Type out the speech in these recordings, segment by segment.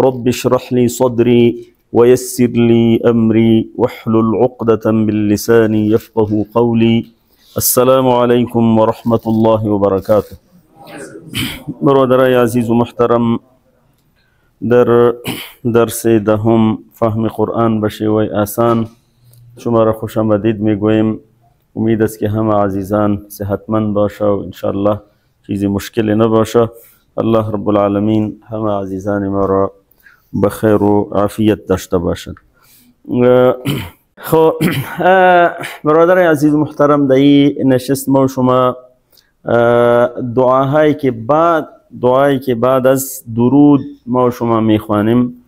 رب اشرح لي صدري ويسر لي أمري واحلل عقدة من لساني يفقه قولي. السلام عليكم ورحمة الله وبركاته. برادرای عزیز و محترم، در درس دهم فهم قرآن به شیوه آسان شما را خوش آمدید میگوییم. امید است که همه عزیزان صحتمند باشه و انشاءالله چیزی مشکلی نباشه. الله رب العالمین همه عزیزان ما را بخیر و عافیت داشته باشد. خب برادر عزیز و محترم، در این نشست ما شما دعاهایی که بعد از درود ما شما میخوانیم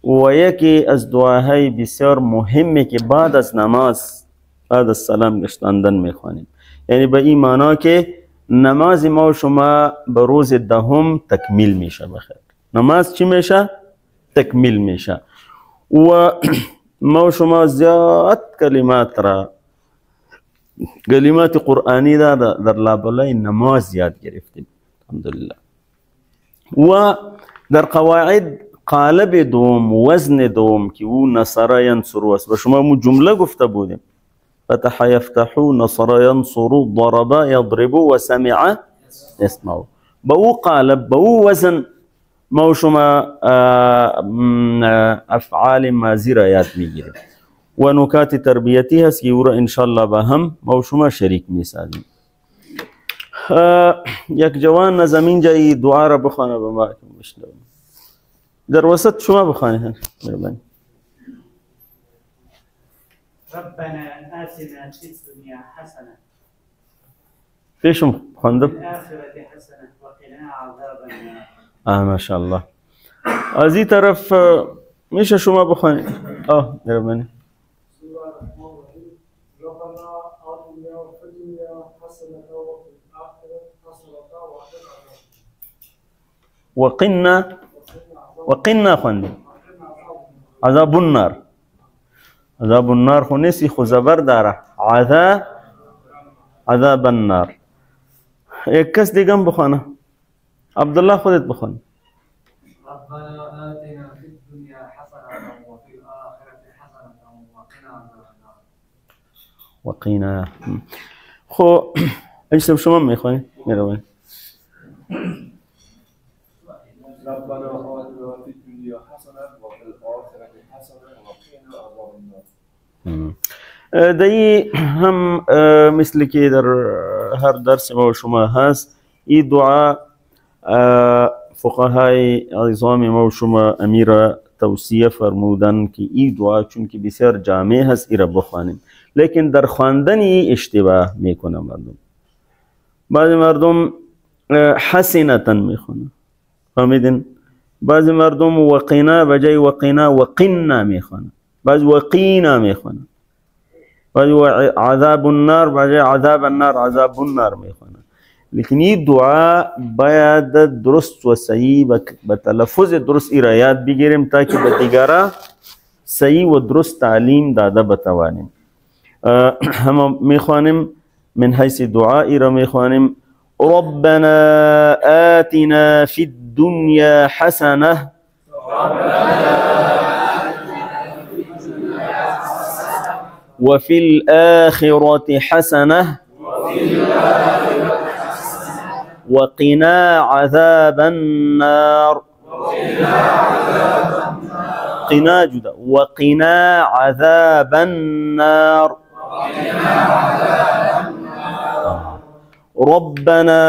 و یکی از دعاهای بسیار مهمی که بعد از نماز بعد از سلام گشتاندن میخوانیم، یعنی به این معنا که نماز ما شما به روز دهم تکمیل میشه. بخیر نماز چی میشه؟ تکمیل میشه. و ما شما زیاد کلمات قرآنی در لابلای نماز یاد گرفتیم الحمدلله. و در قواعد قالب دوم وزن دوم که او نصر ینصر است و شما مو جمله گفته بودیم فتح یفتحو نصر ینصر ضرب یضرب و سمع یسمع. با او قالب با او وزن ما شما افعال ماضی را یاد میگیریم و نکات تربیتی هست که او را انشاءالله با هم ما شما شریک میسازیم. یک جوان نزمین جایی دعا را بخوانه به ما بشنویم. در وسط شما بخوانید. ربنا آتنا في الدنيا حسنة پیشم خواندم وفي الآخرة حسنة وقنا عذاب النار. ما شاء الله. از این طرف میشه شما بخوانید. مهربانی. ربنا آتنا في الدنيا حسنة وفي الآخرة حسنة وقنا خواندیم. عذاب النار. عذاب النار خو نیستی، خو زبر داره. عذاب النار. یک کس دیگه بخوانه. عبدالله خودت بخوان. ربنا آتنا في الدنيا حسنة وفي الآخرة حسنة وقنا عذاب النار. وقینا. خو اجتب شما میخوانی؟ میروانی. ربنا آتنا في الدنيا حسنة وفي الآخرة حسنة وقنا عذاب النار. دایی هم مثل که در هر درس ما شما هست، این دعا فقهای عظام ما شما امیر توصیه فرمودن که این دعا چون که بسیار جامع هست ای را بخوانیم، لیکن در خواندن اشتباه میکنه مردم. بعضی مردم حسنتا میخونه، فهمیدین؟ بعضی مردم وقینا بجای وقینا وقنا میخونه، بعضی وقینا میخونه، بعضی عذاب النار بجای عذاب النار عذاب النار میخونه. لیکن این دعا باید درست و صحیح به تلفظ درست ای را یاد بگیریم تا که به دیگران صحیح و درست تعلیم داده بتوانیم. هم میخوانیم من حیث دعا ای را میخوانیم ربنا آتنا في الدنيا حسنة وفي الآخرة حسنة وقنا عذاب النار. قنا جدا وقنا عذاب النار. ربنا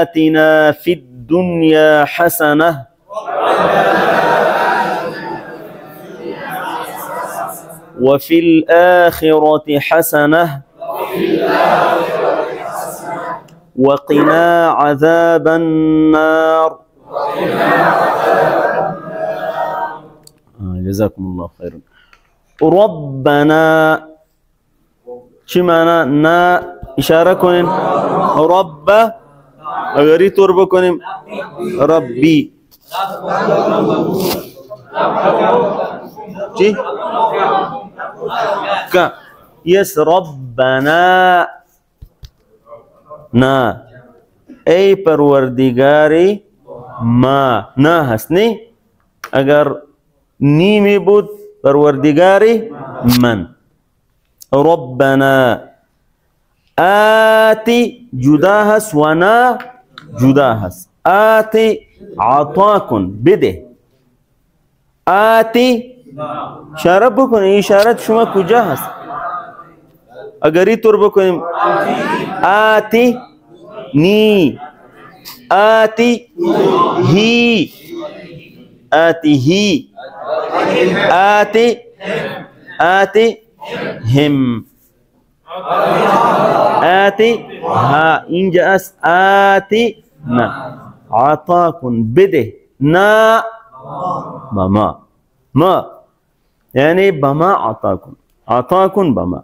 آتنا في الدنيا حسنة وفي الآخرة حسنة وقنا عذاب النار. جزاكم الله خيرا. ربنا چی معنی؟ نا اشاره کنین رب، اگری طور بکنیم ربی چی؟ کا یس ربنا نا ای پروردگاری ما نا هست نی اگر نیمی بود پروردگار من. ربنا آتی جدا هست و نا جدا هست. آتی عطا کن، بده. آتی اشاره بکنید، اشارت شما کجا هست؟ اگر اینطور بکنیم آتی نی، آتی هی، آتی هی، آتی آتی هم، آتی ها، اینجا است آتی نه. عطا کن، بده. نا بما، ما یعنی بما عطا کن، عطا کن بما.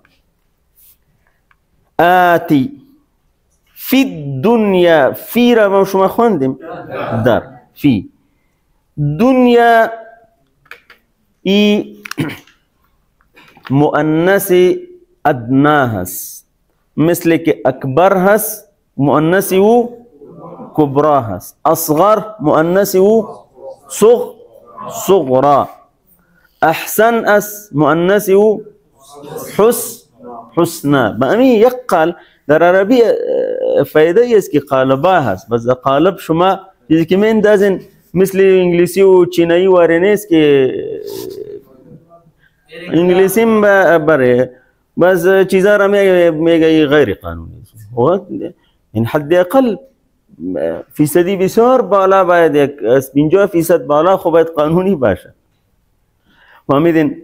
آتی فی الدنیا، فی را ما شما خوندیم در فی دنیا، ای مؤنث ادنا هست، مثل که اکبر هست مؤنث او کبرا هست، اصغر مؤنث او صغرا، احسن است مؤنث او حسنا. به همین یک قال در عربی فایده است که قالبا هست، بس قالب شما چیزی که میندازین مثل انگلیسی و چینایی واره نیست که انگلیسی بره بس چیزا را میگه غیر قانونی. این حد اقل فیصدی بسیار بالا باید 50% بالا خب باید قانونی باشه. فهمیدین؟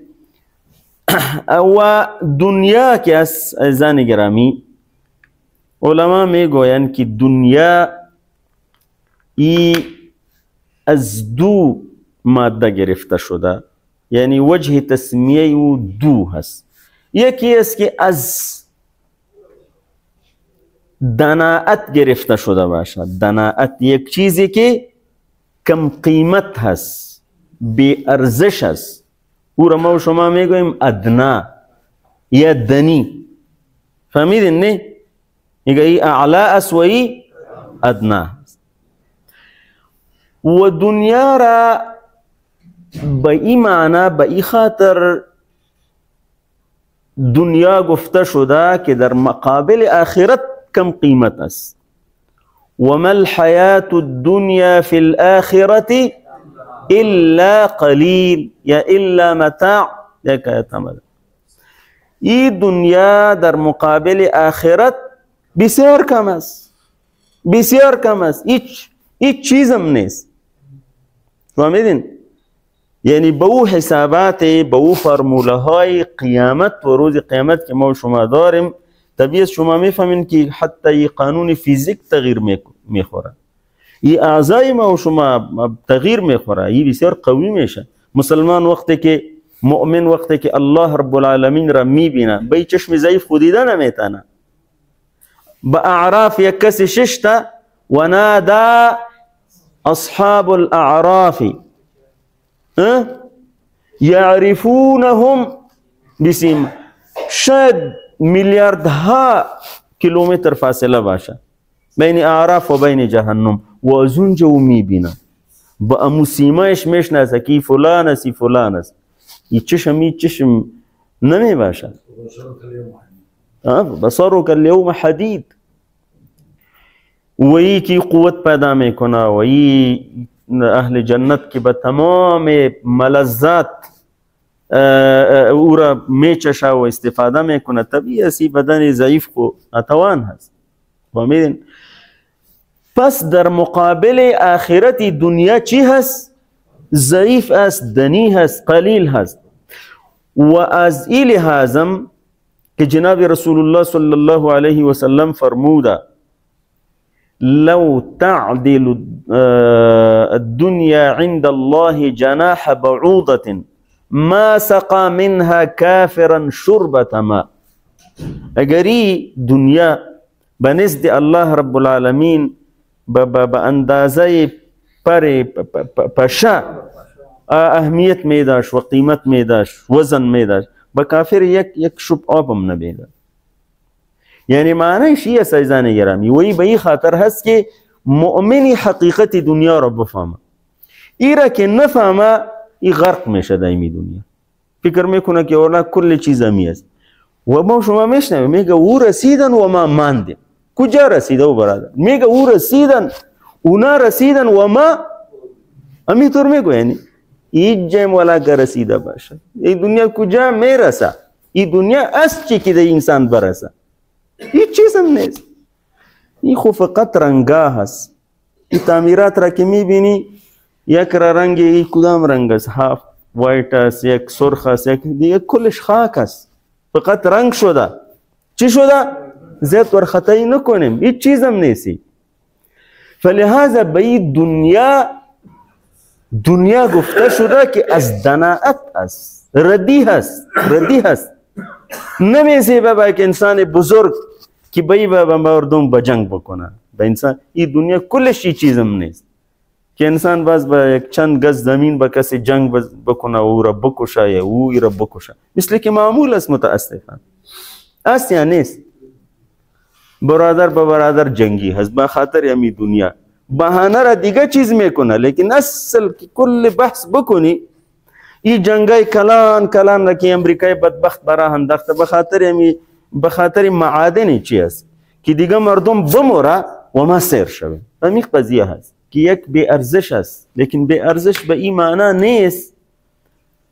و دنیا که از عزیزان گرامی علما میگویند که دنیا ای از دو ماده گرفته شده، یعنی وجه تسمیه او دو هست. یکی است که از دناعت گرفته شده باشد. دناعت یک چیزی که کم قیمت هست، بی ارزش است، او را ما و شما میگوییم ادنا یا دنی. فهمیدین نه؟ میگه ای اعلا است و ای ادنا. و دنیا را به این معنی، به این خاطر دنیا گفته شده که در مقابل آخرت کم قیمت است. وما الحیات الدنیا فی الآخرة الا قلیل یا الا متاع. این دنیا در مقابل آخرت بسیار کم است، بسیار کم است، هیچ چیزم نیست. فهمیدین؟ یعنی به او حسابات، به او فرموله های قیامت و روز قیامت که ما شما داریم، طبیعت شما میفهمین که حتی این قانون فیزیک تغییر میخوره، این اعضای ما و شما تغییر میخوره، این بسیار قوی میشه. مسلمان وقتی که مؤمن وقتی که الله رب العالمین را میبینه، به چشم ضعیف خودیده نمیتونه. با اعراف یک کسی ششتا و نادا اصحاب الاعراف یعرفونهم بسیم. شاید میلیاردها کیلومتر فاصله باشه بین اعراف و بین جهنم، و از اونجا او میبینه، با امو سیمایش میشناسه که فلان است فلان است. این چشم نمی باشه. بصرک الیوم حدید. و ای که قوت پیدا میکنه، و ای اهل جنت که به تمام ملذات او را میچشه و استفاده میکنه. طبیعی بدن ضعیف خو نتوان هست. فهمیدین؟ پس در مقابل آخرت دنیا چی هست؟ ضعیف است، دنی هست، قلیل هست. و از این لحاظم که جناب رسول الله صلی الله علیه و سلم فرموده لو تعدل الدنيا عند الله جناح بعوضة ما سقى منها كافرا شربة ماء. اگری دنیا بنزد الله رب العالمین به اندازه پشه اهمیت میداشت و قیمت میداشت، وزن میداشت، به کافر یک شب آبم نمیداد. یعنی معنیش این است عزیزان گرامی، وی به این خاطر هست که مؤمنی حقیقت دنیا را بفهمه. ایره که نفهمه این غرق میشه در این دنیا، فکر میکنه که اولا کل چیز همی است. و ما شما میشنویم میگه او رسیدن و ما ماندیم. کجا رسیده او برادر؟ میگه او رسیدن، اونا رسیدن و ما همینطور میگه، یعنی هیچ جای مولا که رسیده باشه. این دنیا کجا میرسه؟ این دنیا است چی که در انسان برسه، هیچ چیز هم نیست. این خو فقط رنگاه هست. این تعمیرات را که میبینی یک را رنگ این کدام رنگ است، هاف وایت است، یک سرخ است، یک دیگه کلش خاک است، فقط رنگ شده. چی شده؟ زیت ور خطایی نکنیم، هیچ چیز هم نیستی. فلهذا به این دنیا گفته شده که از دناعت است، ردی هست. نمیشه بابا که انسان بزرگ که بایی با مردم با جنگ بکنه. به انسان این دنیا کلش این چیز هم نیست که انسان باز با یک چند گز زمین با کسی جنگ بکنه و او را بکشه یا او را بکشه، مثل که معمول است. متاسفانه است یا نیست؟ برادر با برادر جنگی هست به خاطر همی دنیا، بهانه را دیگه چیز میکنه. لیکن اصل که کل بحث بکنی این جنگای کلان را که امریکای بدبخت برا انداخته به خاطر معادنی چی است که دیگه مردم بموره و ما سیر شوه. همین قضیه هست که یک بی ارزش است. لیکن بی ارزش به این معنی نیست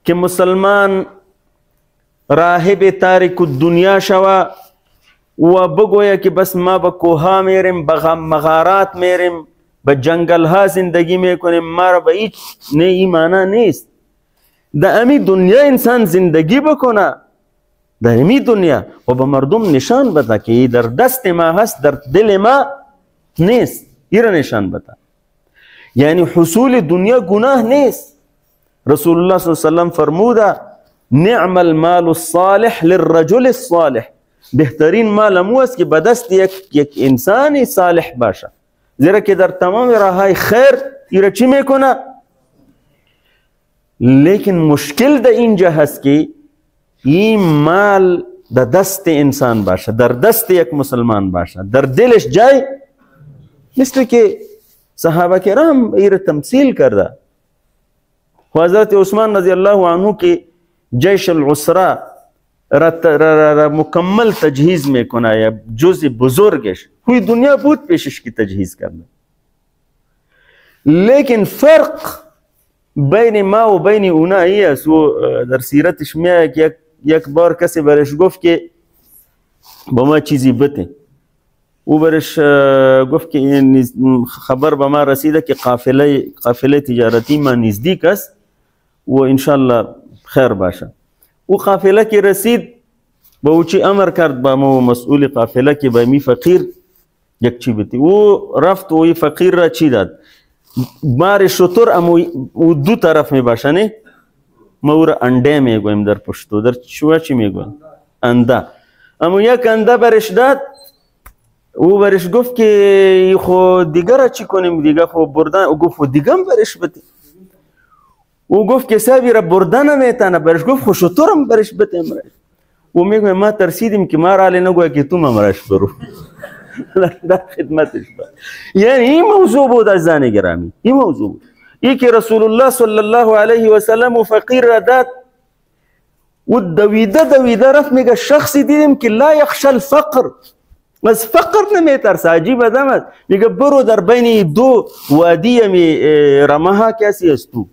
که مسلمان راهب تارک الدنیا شوه و بگویه که بس ما به کوها میریم، به مغارات میریم، به جنگل ها زندگی میکنیم، ما را به هیچ نه. این معنی نیست. در امی دنیا انسان زندگی بکنه، در امی دنیا، و به مردم نشان بده که در دست ما هست، در دل ما نیست. این را نشان بده. یعنی حصول دنیا گناه نیست. رسول الله صلی الله علیه وسلم فرموده نعم المال الصالح للرجل الصالح. بهترین مال امو است که به دست یک انسان صالح باشه، زیرا که در تمام راههای خیر ایره چی میکنه. لیکن مشکل در اینجا هست که این مال در دست انسان باشه، در دست یک مسلمان باشه، در دلش جای، مثل که صحابه کرام ایره تمثیل کرده. و حضرت عثمان رضی الله عنه که جیش العسرا را مکمل تجهیز میکنه یا جز بزرگش، کوئی دنیا بود پیشش کی تجهیز کرده. لیکن فرق بین ما و بین اونا ای است. و در سیرتش میاد که یک بار کسی برش گفت که با ما چیزی بده، او برش گفت که خبر به ما رسیده که قافله تجارتی ما نزدیک است و انشالله خیر باشه. او قافله که رسید با او چی امر کرد با مسئول قافله که با می فقیر یک چی بده. او رفت و این فقیر را چی داد؟ مار شتر او دو طرف می باشه نه، ما او را انده می گویم در پشتو، در شما چی می گویم؟ انده. اما یک انده برش داد. او برش گفت که خو دیگر را چی کنیم؟ دیگر خو بردن. او گفت دیگر هم برش بده. او گفت که سابی را بردن نمیتانه. برش گفت خو شترم برش بده امرش. او میگه ما ترسیدیم که ما را علی نگوه که تو امرش برو. در خدمتش بود. یعنی این موضوع بود عزیزان گرامی، این موضوع بود. این که رسول الله صلی الله علیه و سلم و فقیر را داد و دویده رفت. میگه شخصی دیدیم که لا یخشى الفقر، از فقر نمیترسه. عجیب آدم است. میگه برو در بین دو وادی رمها کسی است تو.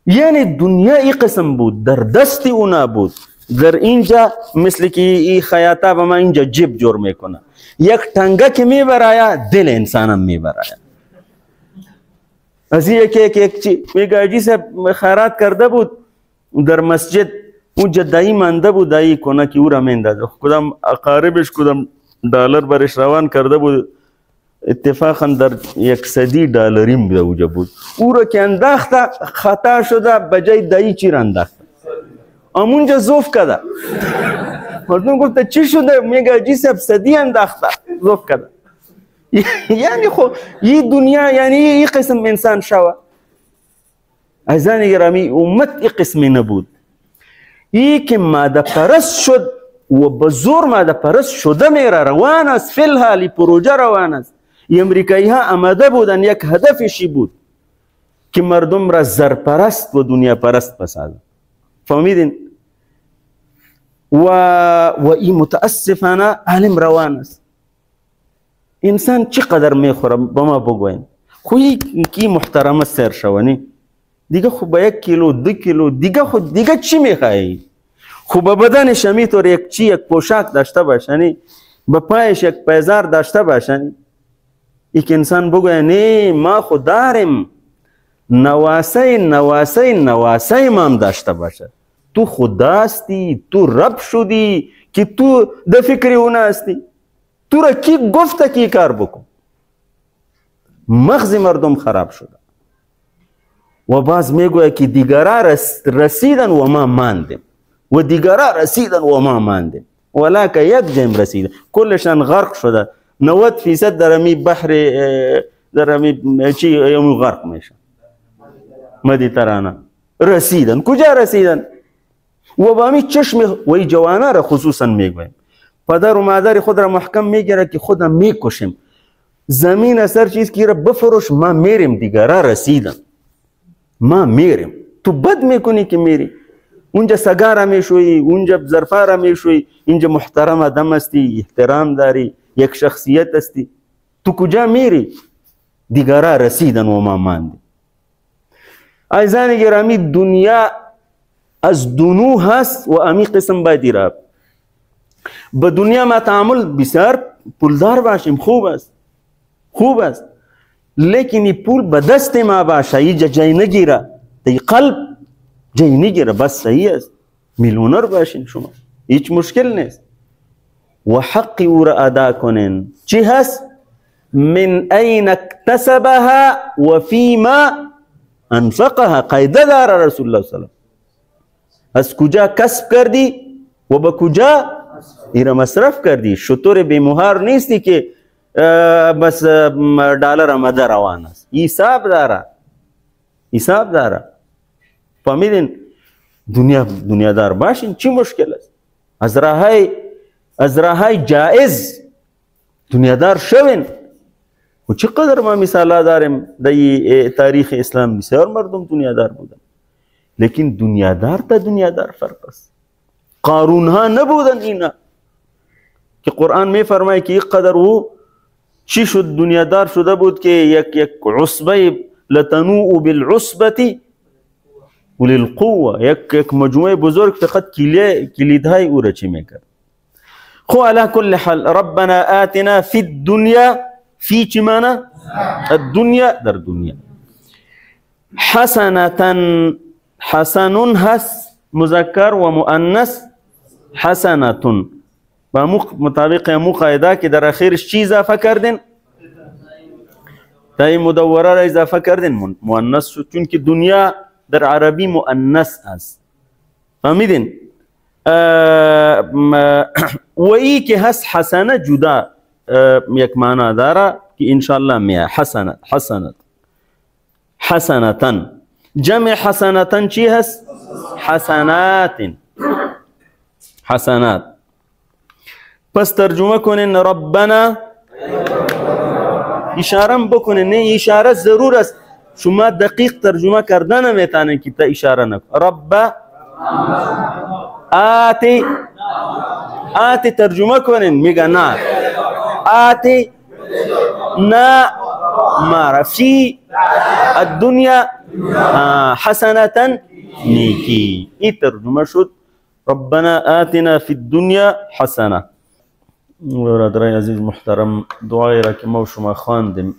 یعنی دنیا ای قسم بود، در دست اونا بود. در اینجا مثل که این خیاطه به ما اینجا جیب جور میکنه، یک تنگه که میبرایا دل انسانم میبرایا. از یک چی میگه اجی صاحب خیرات کرده بود در مسجد، اونجا دایی منده بود، دایی کنه که او را میندازه. کدام اقاربش کدام دلار برش روان کرده بود، اتفاقا در $100 اونجا بود. او را که انداخته خطا شده، بجای دایی چی را انداخته؟ امونجا زوف کده. مردم گفته چی شده؟ میگه اجی صاحب 100 انداخته، زوف کده. یعنی خب این دنیا، یعنی این قسم انسان شوه. عزیزان گرامی، امت این قسمی نبود. این که ماده پرست شد و بزور ماده پرست شده میره، روان است، فی الحال پروژه روان است. امریکایی ها آماده بودن، یک هدفشی بود که مردم را زرپرست و دنیا پرست بسازه. فهمیدین؟ و این متاسفانه عالم روان است. انسان چقدر میخوره به ما بگوین. خو یکی محترمه سر شونی دیگه خو با 1 کیلو 2 کیلو دیگه چی میخوایی؟ خو به بدنش همینطور یک پوشاک داشته باشنی، به پایش یک پیزار داشته باشنی، یک انسان بگوی نه ما خو دارم، نواسه مام داشته باشه. تو خداستی، تو رب شدی که تو د فکر اون هستی. تو را کی گفته کی کار بکن؟ مغز مردم خراب شده و باز میگوید که دیگرها رسیدن و ما ماندیم و دیگرها رسیدن و ما ماندیم، ولکه یک جیم رسیدن کلشان غرق شده. 90% در امی بحر در امی چی غرق میشن، مدیترانه رسیدن. کجا رسیدن؟ و با امی چشم و جوانه را خصوصا میگویم پدر و مادر خود را محکم میگیره که خودم میکشم، زمین سر چیز کی را بفروش، ما میریم، دیگرها رسیدن، ما میریم. تو بد میکنی که میری اونجا سگار میشوی، اونجا ظرفا میشوی، اینجا محترم آدم هستی، احترام داری، یک شخصیت هستی. تو کجا میری؟ دیگرها رسیدن و ما ماندیم. عزیزان گرامی، دنیا از دنو هست و امی قسم باید را به دنیا ما تعامل بسیار پولدار باشیم، خوب است، لیکن این پول به دست ما باشه، اینجا جای نگیره، دی قلب جای نگیره، بس صحیح است. میلیونر باشین شما، هیچ مشکل نیست و حقی او را ادا کنین. چی هست؟ من این اکتسبها و فیما انفقها. قاعده داره رسول الله صلی الله علیه و از کجا کسب کردی و به کجا ایرا مصرف کردی. شطور بیمهار نیستی که بس دلار آمده روان است. حساب داره. فهمیدین؟ دنیادار باشین، چی مشکل است؟ از راهای جائز دنیادار شوین. و چقدر ما مثالا داریم در تاریخ اسلام، بسیار مردم دنیادار بودن، لیکن دنیادار تا دنیادار فرق است. قارون ها نبودن اینا که قرآن می فرماید که یک قدر او چی شد دنیادار شده بود که یک عصبه لتنوء بالعصبه وللقوه، یک مجموعه بزرگ فقط کلیدهای او را چی میکرد. خو علی کل حال ربنا آتنا فی الدنیا، فی چی معنی؟ الدنیا، در دنیا. حسنون هست مذکر و مؤنث حسنتون، با مطابق امو قاعده که در اخیرش چی اضافه کردین؟ تای مدوره را اضافه کردین، مؤنث شد، چون که دنیا در عربی مؤنث است. فهمیدین؟ و ای که هست حسنه جدا یک معنی داره که انشاءالله میه. حسنتن جمع حسنتن چی هست؟ حسنات. پس ترجمه کنین ربنا، اشاره بکنین، نه اشاره ضرور است، شما دقیق ترجمه کردن نمیتونین که تا اشاره نکن. رب آتی ترجمه کنین، میگه نه آتی نه مارا فی الدنیا حسنة نیکی. این ترجمه شد ربنا آتنا فی الدنیا حسنه. برادرای عزیز محترم، دعایی را که ما شما خواندیم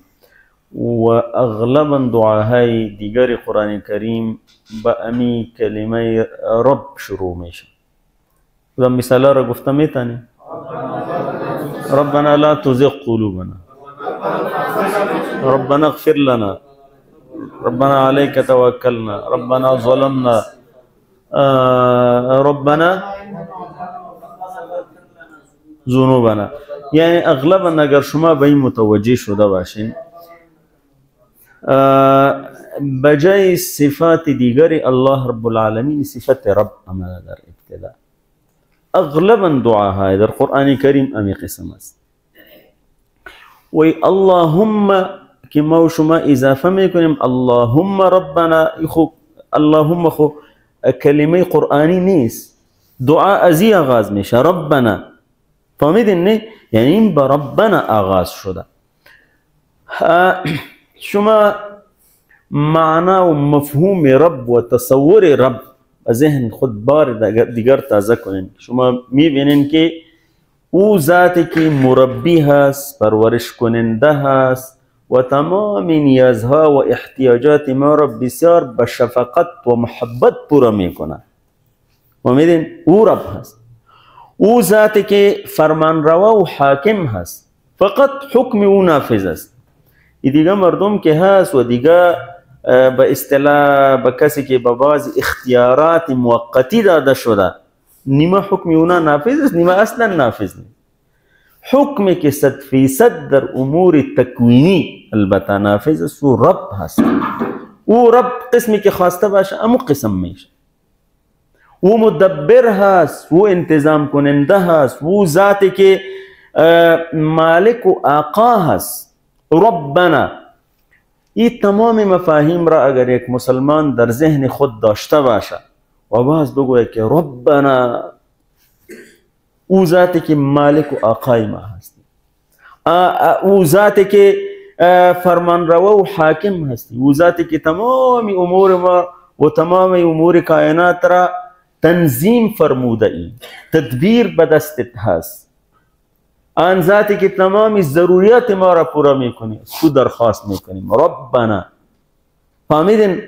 و اغلبا دعاهای دیگر قرآن کریم با امی کلمه رب شروع میشه. و مثالا را گفته میتونی؟ ربنا لا تزغ قلوبنا، ربنا اغفر لنا، ربنا عليك توكلنا، ربنا ظلمنا، ربنا ذنوبنا. یعنی اغلبا اگر شما به این متوجه شده باشین، بجای صفات دیگری الله رب العالمین صفت رب آمده در ابتدا. اغلبا دعاهای در قرآن کریم امی قسم است. وی اللهم که ما و شما اضافه میکنیم اللهم ربنا، اللهم خو کلمه قرآنی نیست، دعا از این آغاز میشه ربنا. فهمیدین نه؟ یعنی این با ربنا آغاز شده. شما معنا و مفهوم رب و تصور رب ذهن خود بار دیگر تازه کنین. شما میبینین که او ذاتی که مربی هست، پرورش کننده هست و تمام نیازها و احتیاجات ما را بسیار به شفقت و محبت پورا میکنه. فهمیدین؟ او رب هست. او ذاتی که فرمانروا و حاکم هست، فقط حکم او نافذ است. دیگه مردم که هست و دیگه به اصطلاح به کسی که به بعض اختیارات موقتی داده شده، نیمه حکم اونا نافذ است، نیمه اصلا نافذ نیست. حکمی که 100% در امور تکوینی البته نافذ است و رب هست. او رب قسمی که خواسته باشه امو قسم میشه. او مدبر هست، او انتظام کننده هست، او ذاتی که مالک و آقا هست. ربنا، این تمام مفاهیم را اگر یک مسلمان در ذهن خود داشته باشه و باز بگوید که ربنا، او ذاتی که مالک و آقای ما هستی، او ذاتی که فرمانروا و حاکم هستی، او ذاتی که تمام امور ما و تمام امور کائنات را تنظیم فرموده ای، تدبیر به دستت هست، آن ذاتی که تمام ضروریات ما را پورا میکنی، تو درخواست میکنیم ربنا. فهمیدین؟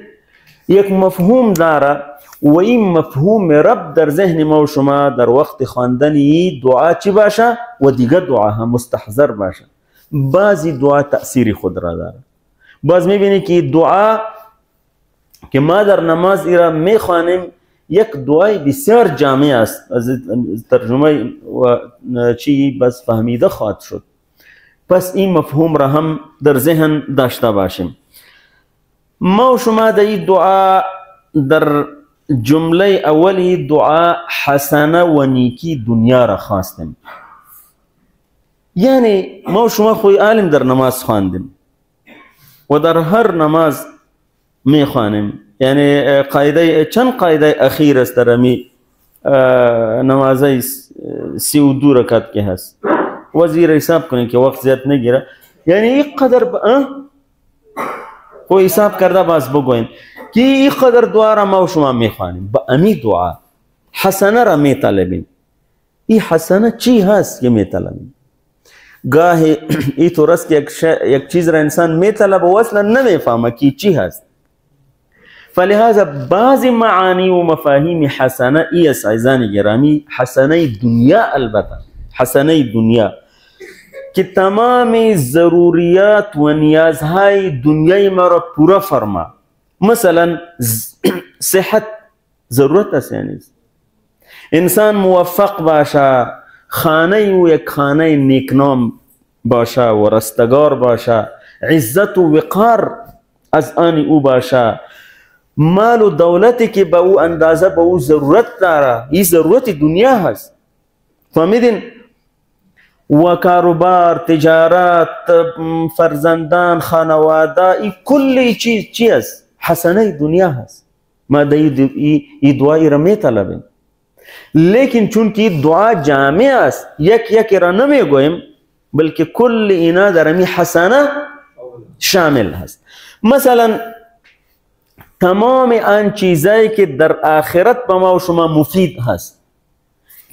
یک مفهوم داره و این مفهوم رب در ذهن ما و شما در وقت خواندن دعا چی باشه و دیگه دعا هم مستحضر باشه. بعضی دعا تأثیر خود را داره. باز میبینی که دعا که ما در نماز ایرا میخوانیم یک دعای بسیار جامع است، از ترجمه و چی بس فهمیده خواهد شد. پس این مفهوم را هم در ذهن داشته باشیم. ما و شما در این دعا در جمله اولی دعا حسنه و نیکی دنیا را خواستیم. یعنی ما و شما خوی عالم در نماز خواندیم و در هر نماز می خوانیم. یعنی قاعده چند قاعده اخیر است در امی نمازه 32 رکعت که هست. وزیر حساب کنید که وقت زیاد نگیره. یعنی این قدر خو حساب کرده باز بگوین که این قدر دعا را ما و شما می خوانیم. با امی دعا حسنه را می طلبیم. این حسنه چی هست که می طلبیم؟ گاهی این طور است که یک چیز را انسان می طلب و اصلا نمی فهمه که چی هست. فلهذا بعضی معانی و مفاهیم حسنه ای است عزیزان گرامی، حسنه دنیا، البته حسنه دنیا که تمام ضروریات و نیازهای دنیای ما را پورا فرما. مثلا صحت ضرورت است، یعنی انسان موفق باشه، خانه و یک خانه نیکنام باشه و رستگار باشه، عزت و وقار از آن او باشه، مال و دولتی که به او اندازه به او ضرورت داره، این ضرورت دنیا هست. فهمیدین؟ و کاروبار، تجارت، فرزندان، خانواده، این کلی چیز چی است؟ حسنه دنیا هست. ما این دعایی را می طلبیم. لیکن چون که دعا جامع است، یک را نمی گویم، بلکه کل اینا در امی حسنه شامل هست. مثلا تمام آن چیزایی که در آخرت به ما و شما مفید هست،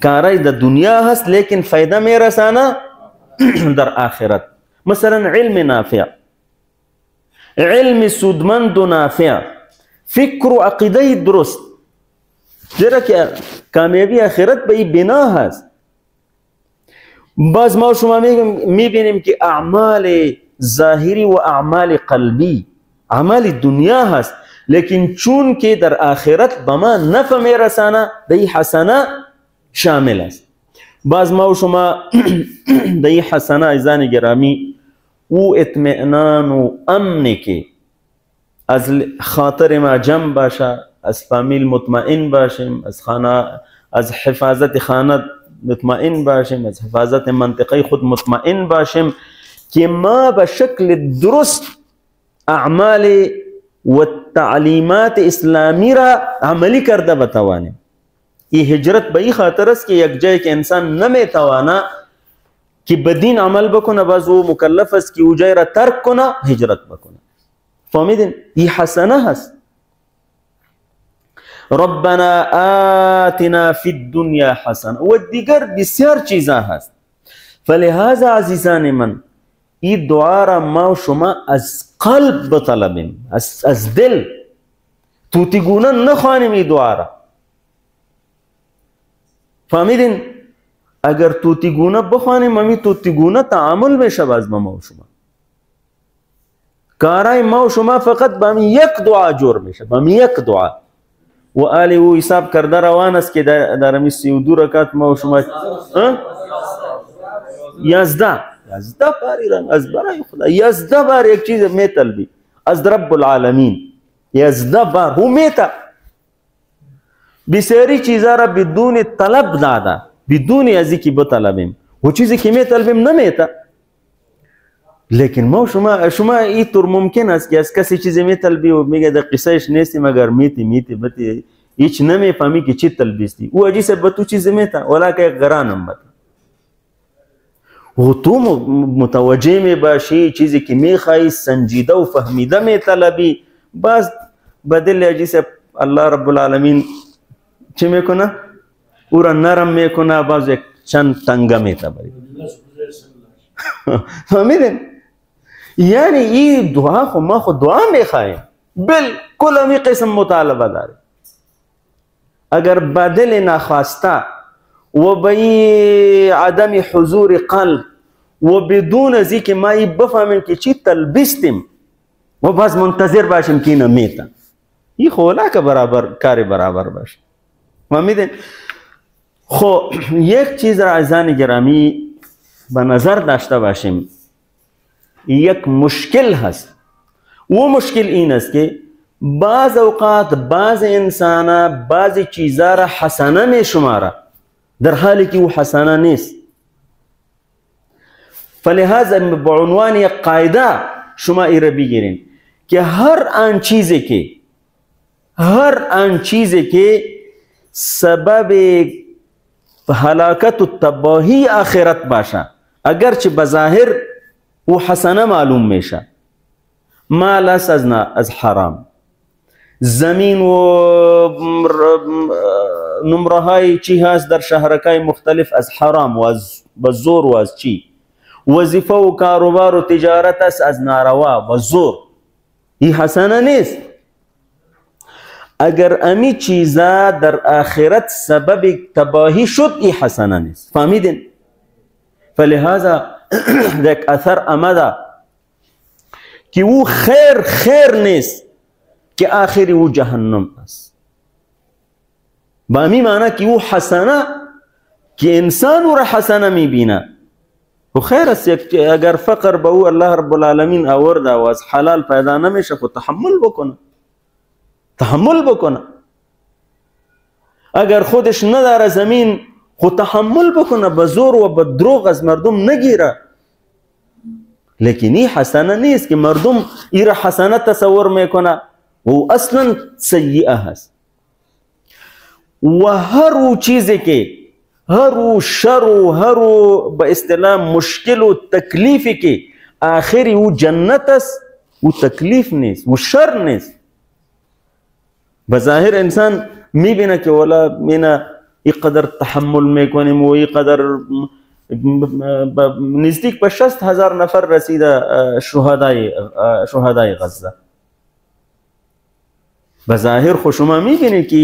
کارای در دنیا هست لیکن فایده می رسانه در آخرت. مثلا علم نافع، علم سودمند و نافع، فکر و عقیده درست، زیرا که کامیابی آخرت به این بنا هست. باز ما و شما می بینیم که اعمال ظاهری و اعمال قلبی اعمال دنیا هست، لیکن چون که در آخرت به ما نفع می رسانه در این حسنه شامل است. باز ما و شما در این حسنه عزیزان گرامی او اطمئنان و امنی که از خاطر ما جمع باشه، از فامیل مطمئن باشیم، از حفاظت خانه مطمئن باشیم، از حفاظت منطقه خود مطمئن باشیم که ما به شکل درست اعمال و تعلیمات اسلامی را عملی کرده بتوانیم. این هجرت به این خاطر است که یک جای که انسان نمیتوانا که بدین عمل بکنه، باز او مکلف است که او جای را ترک کنه، هجرت بکنه. فهمیدین؟ این حسنه هست. ربنا آتنا فی الدنیا حسنه و دیگر بسیار چیزا هست. فلهذا عزیزان من این دعا را ما و شما از قلب بطلبیم، از دل توتیگونه نخوانیم این دعا را. فهمیدین؟ اگر توتیگونه بخوانیم امی توتیگونه تعامل میشه باز ما و شما. کارای ما و شما فقط با همی یک دعا جور میشه، با همی یک دعا. و آلی او حساب کرده روان است که در همی 32 رکعت ما و شما 11 باری رنگ از برای خدا 11 بار یک چیز میطلبی از رب العالمین، 11 بار هو میتا بسیاری چیزا را بدون طلب داده، بدون ازی که بطلبیم و چیزی که میطلبیم نمیتا. لیکن ما شما اینطور ممکن است که از کسی چیزی میطلبی و میگه در قصهش نیستی مگر میتی بتی هیچ نمیفهمی که چی طلبیستی، او اجی سے بتو چیزی میتا ولا که غرانم بتا و تو متوجه می باشی چیزی که میخوایی سنجیده و فهمیده میطلبی، باز بدل اجی سے الله رب العالمین چی میکنه؟ او را نرم میکنه، باز یک چند تنگه میتبری. فهمیدین؟ یعنی این دعا خو ما خود دعا میخواهیم، بالکل همی قسم مطالبه داره. اگر بدل نخواسته و به عدم حضور قلب و بدون ازی که ما ای بفهمیم که چی تلبیستیم و باز منتظر باشیم که اینا میتن، این خولا که کاری برابر باشه. فهمیدین؟ خب یک چیز را عزیزان گرامی به نظر داشته باشیم، یک مشکل هست. و مشکل این است که بعض اوقات بعض انسان بعض چیزا را حسنه می شماره در حالی که او حسنه نیست. فلهذا به عنوان یک قاعده شما ای را بگیرین که هر آن چیزی که سبب هلاکت و تباهی آخرت باشه، اگرچه بظاهر او حسنه معلوم میشه، مال است از حرام، زمین و نمره های چی هست در شهرکای مختلف از حرام و از زور و از چی، وظیفه و کاروبار و تجارت است از ناروا و زور، این حسنه نیست. اگر امی چیزا در آخرت سبب تباهی شد، این حسنه نیست. فهمیدین؟ فلهذا یک اثر آمده که او خیر نیست که آخری او جهنم است. با امی معنی که او حسنه که انسان او را حسنه میبینه و خیر است. اگر فقر به او الله رب العالمین آورده و از حلال پیدا نمیشه خود تحمل بکنه. اگر خودش نداره زمین خود تحمل بکنه، به زور و به دروغ از مردم نگیره. لیکن این حسنه نیست که مردم این را حسنه تصور میکنه و اصلا سیئه هست. و هر چیزی که هر شر و هر به اصطلاح مشکل و تکلیفی که آخری او جنت است، او تکلیف نیست و شر نیست. بظاهر انسان میبینه که ولا مینا اینقدر تحمل میکنیم و اینقدر نزدیک به 60,000 نفر رسیده شهدای غزه. بظاهر خود شما میبینید که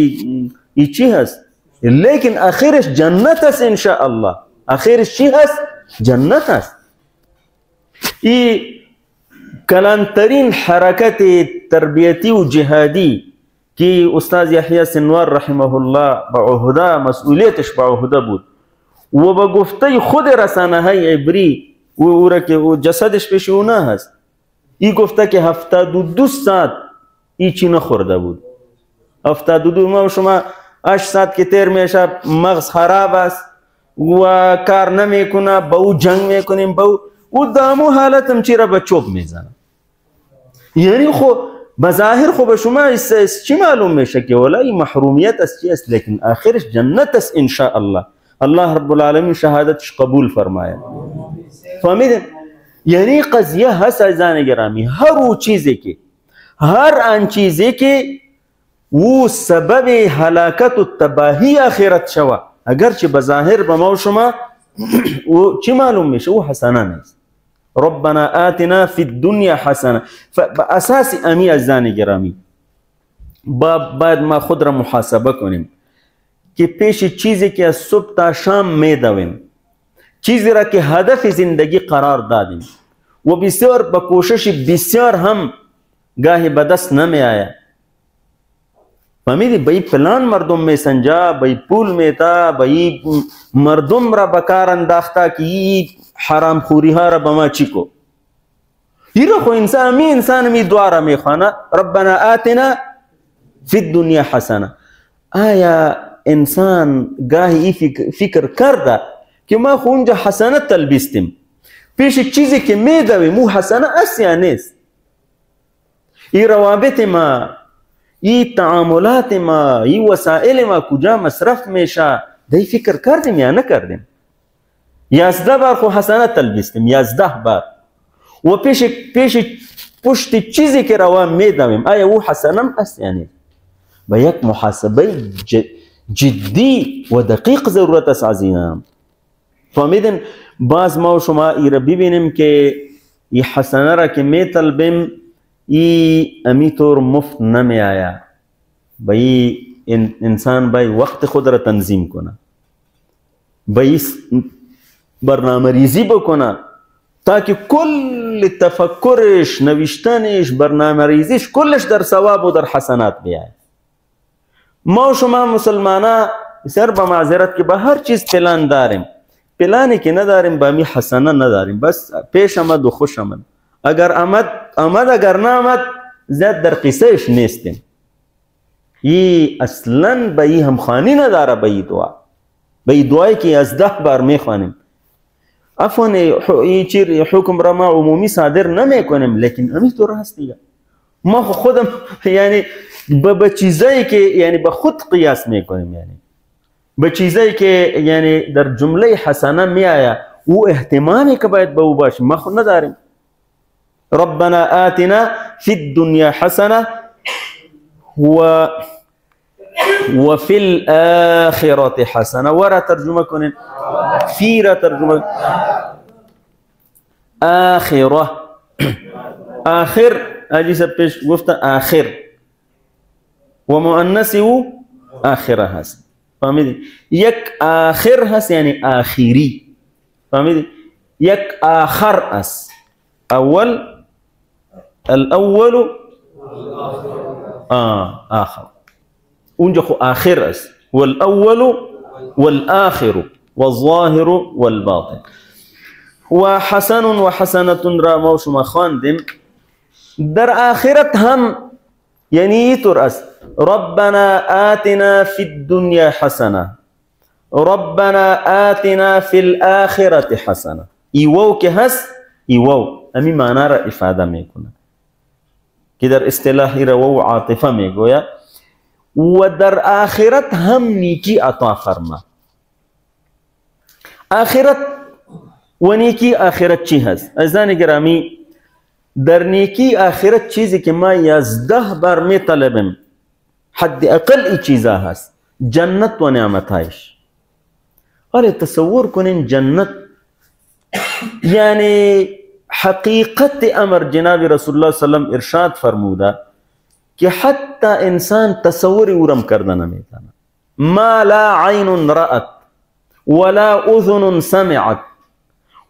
این چی هست، لیکن آخرش جنت است ان شاء الله. آخرش چی هست؟ جنت است. این کلانترین حرکت تربیتی و جهادی که استاد یحیی سنوار رحمه الله به عهده مسئولیتش به عهده بود و به گفته خود رسانه های عبری او را که جسدش پیش اونه هست، این گفته که 72 ساعت هیچی نخورده بود. 72 ما شما 8 ساعت که تیر میشه، مغز خراب است و کار نمیکنه، با او جنگ میکنیم، با او و دامو حالتم چی را به چوب میزنم. یعنی خب بظاهر خب به شما چی معلوم میشه که ولی این محرومیت است چی است، لیکن آخرش جنت است ان شاء الله. الله رب العالمین شهادتش قبول فرماید. فهمیدین؟ یعنی قضیه هست عزیزان گرامی، هر او چیزی که هر آن چیزی که او سبب هلاکت و تباهی آخرت شوه، اگرچه بظاهر به ما و شما او چی معلوم میشه؟ او حسنه نیست. ربنا آتنا فی الدنیا حسنه. اساس امی عزیزان گرامی باید ما خود را محاسبه کنیم که پیش چیزی که از صبح تا شام میدویم، چیزی را که هدف زندگی قرار دادیم و بسیار با کوشش بسیار هم گاهی به دست نمی آید. فهمیدی؟ به پلان مردم می سنجا، به پول میتا، به مردم را بکار انداختا که این حرام خوری ها را به ما چی کو. این را خو انسان می دعا را می خوانه ربنا آتنا فی الدنیا حسنه. آیا انسان گاهی فکر کرده که ما خو اونجا حسنه تلبیستیم، پیش چیزی که می دویم او حسنه است یا نیست؟ این روابط ما، این تعاملات ما، این وسائل ما کجا مصرف میشه، دی فکر کردیم یا نکردیم؟ 11 بار خو حسنه تلبیستیم، 11 بار، و پیش پشت چیزی که روان میدویم آیا او حسنه است یا نیست؟ و یک محاسبه جدی و دقیق ضرورت است عزیزان. فهمیدین؟ باز ما و شما ای را ببینیم که این حسنه را که میطلبیم ای امی طور مفت نمی آیا. باید انسان باید وقت خود را تنظیم کنه، باید برنامه ریزی بکنه تاکه کل تفکرش، نوشتنش، برنامه ریزیش کلش در ثواب و در حسنات بیاید. ما و شما مسلمانا بسیار با معذرت که به هر چیز پلان داریم، پلانی که نداریم با می حسنه نداریم، بس پیش آمد و خوش آمد، اگر آمد اگر نه آمد زیاد در قصهش نیستیم. ای اصلا به ای همخوانی نداره به ای دعا، به ای دعایی که از 10 بار میخوانیم. عفوا این حکم را ما عمومی صادر نمی کنیم، لیکن امی طور هست دیگه. ما خودم یعنی به چیزایی که یعنی به خود قیاس میکنیم، یعنی به چیزایی که یعنی در جمله حسنه می آیا او اهتمامی که باید به او باشیم ما خود نداریم. ربنا آتنا فی الدنیا حسنه وفي الآخرة حسنة. ورا ترجمة كونين في را ترجمة آخرة آخر أجي سبش قفتا آخر ومؤنثه آخرة هس. فهمتي؟ يك آخر هس يعني آخري. فهمتي؟ يك آخر هس الأول آخر ونجخ آخر أس والأول والآخر والظاهر والباطن. وحسن وحسنة راموش ما خاندم در آخرت هم يعني ترأس ربنا آتنا في الدنيا حسنة ربنا آتنا في الآخرة حسنة. إيوو كهس إيوو أمي ما نرى إفادة ميكونا كدر اصطلاحي رو عاطفة میگویا و در آخرت هم نیکی عطا فرما. آخرت و نیکی آخرت چی هست؟ عزیزان گرامی در نیکی آخرت چیزی که ما 11 بار می طلبیم حد اقل ای چیزا هست جنت و نعمتایش. حالا تصور کنین جنت یعنی حقیقت امر جناب رسول الله صلی اللہ علیہ وسلم ارشاد فرموده که حتی انسان تصوری ورم کردن نمیتونه. ما لا عین رأت ولا اذن سمعت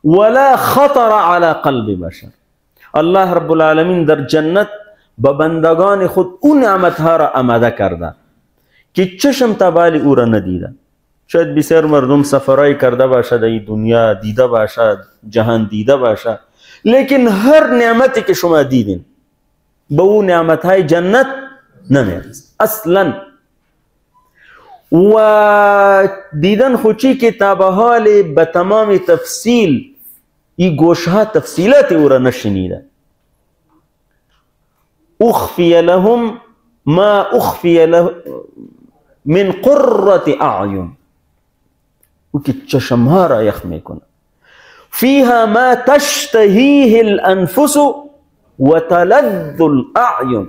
ولا خطر على قلب بشر. الله رب العالمین در جنت به بندگان خود اون نعمتها را آماده کرده که چشم تبالی او را ندیده. شاید بسیار مردم سفرهای کرده باشد، ای دنیا دیده باشد، جهان دیده باشد، لیکن هر نعمتی که شما دیدین به اون نعمتهای جنت نمیرسد اصلا. و دیدن خوچی که تا به حال به تمام تفصیل این گوشها تفصیلات او را نشنیده. اخفی لهم ما اخفی له من قرة اعین، او که چشمها را یخ میکنه. فیها ما تشتهیه الانفس و تلذ الاعین،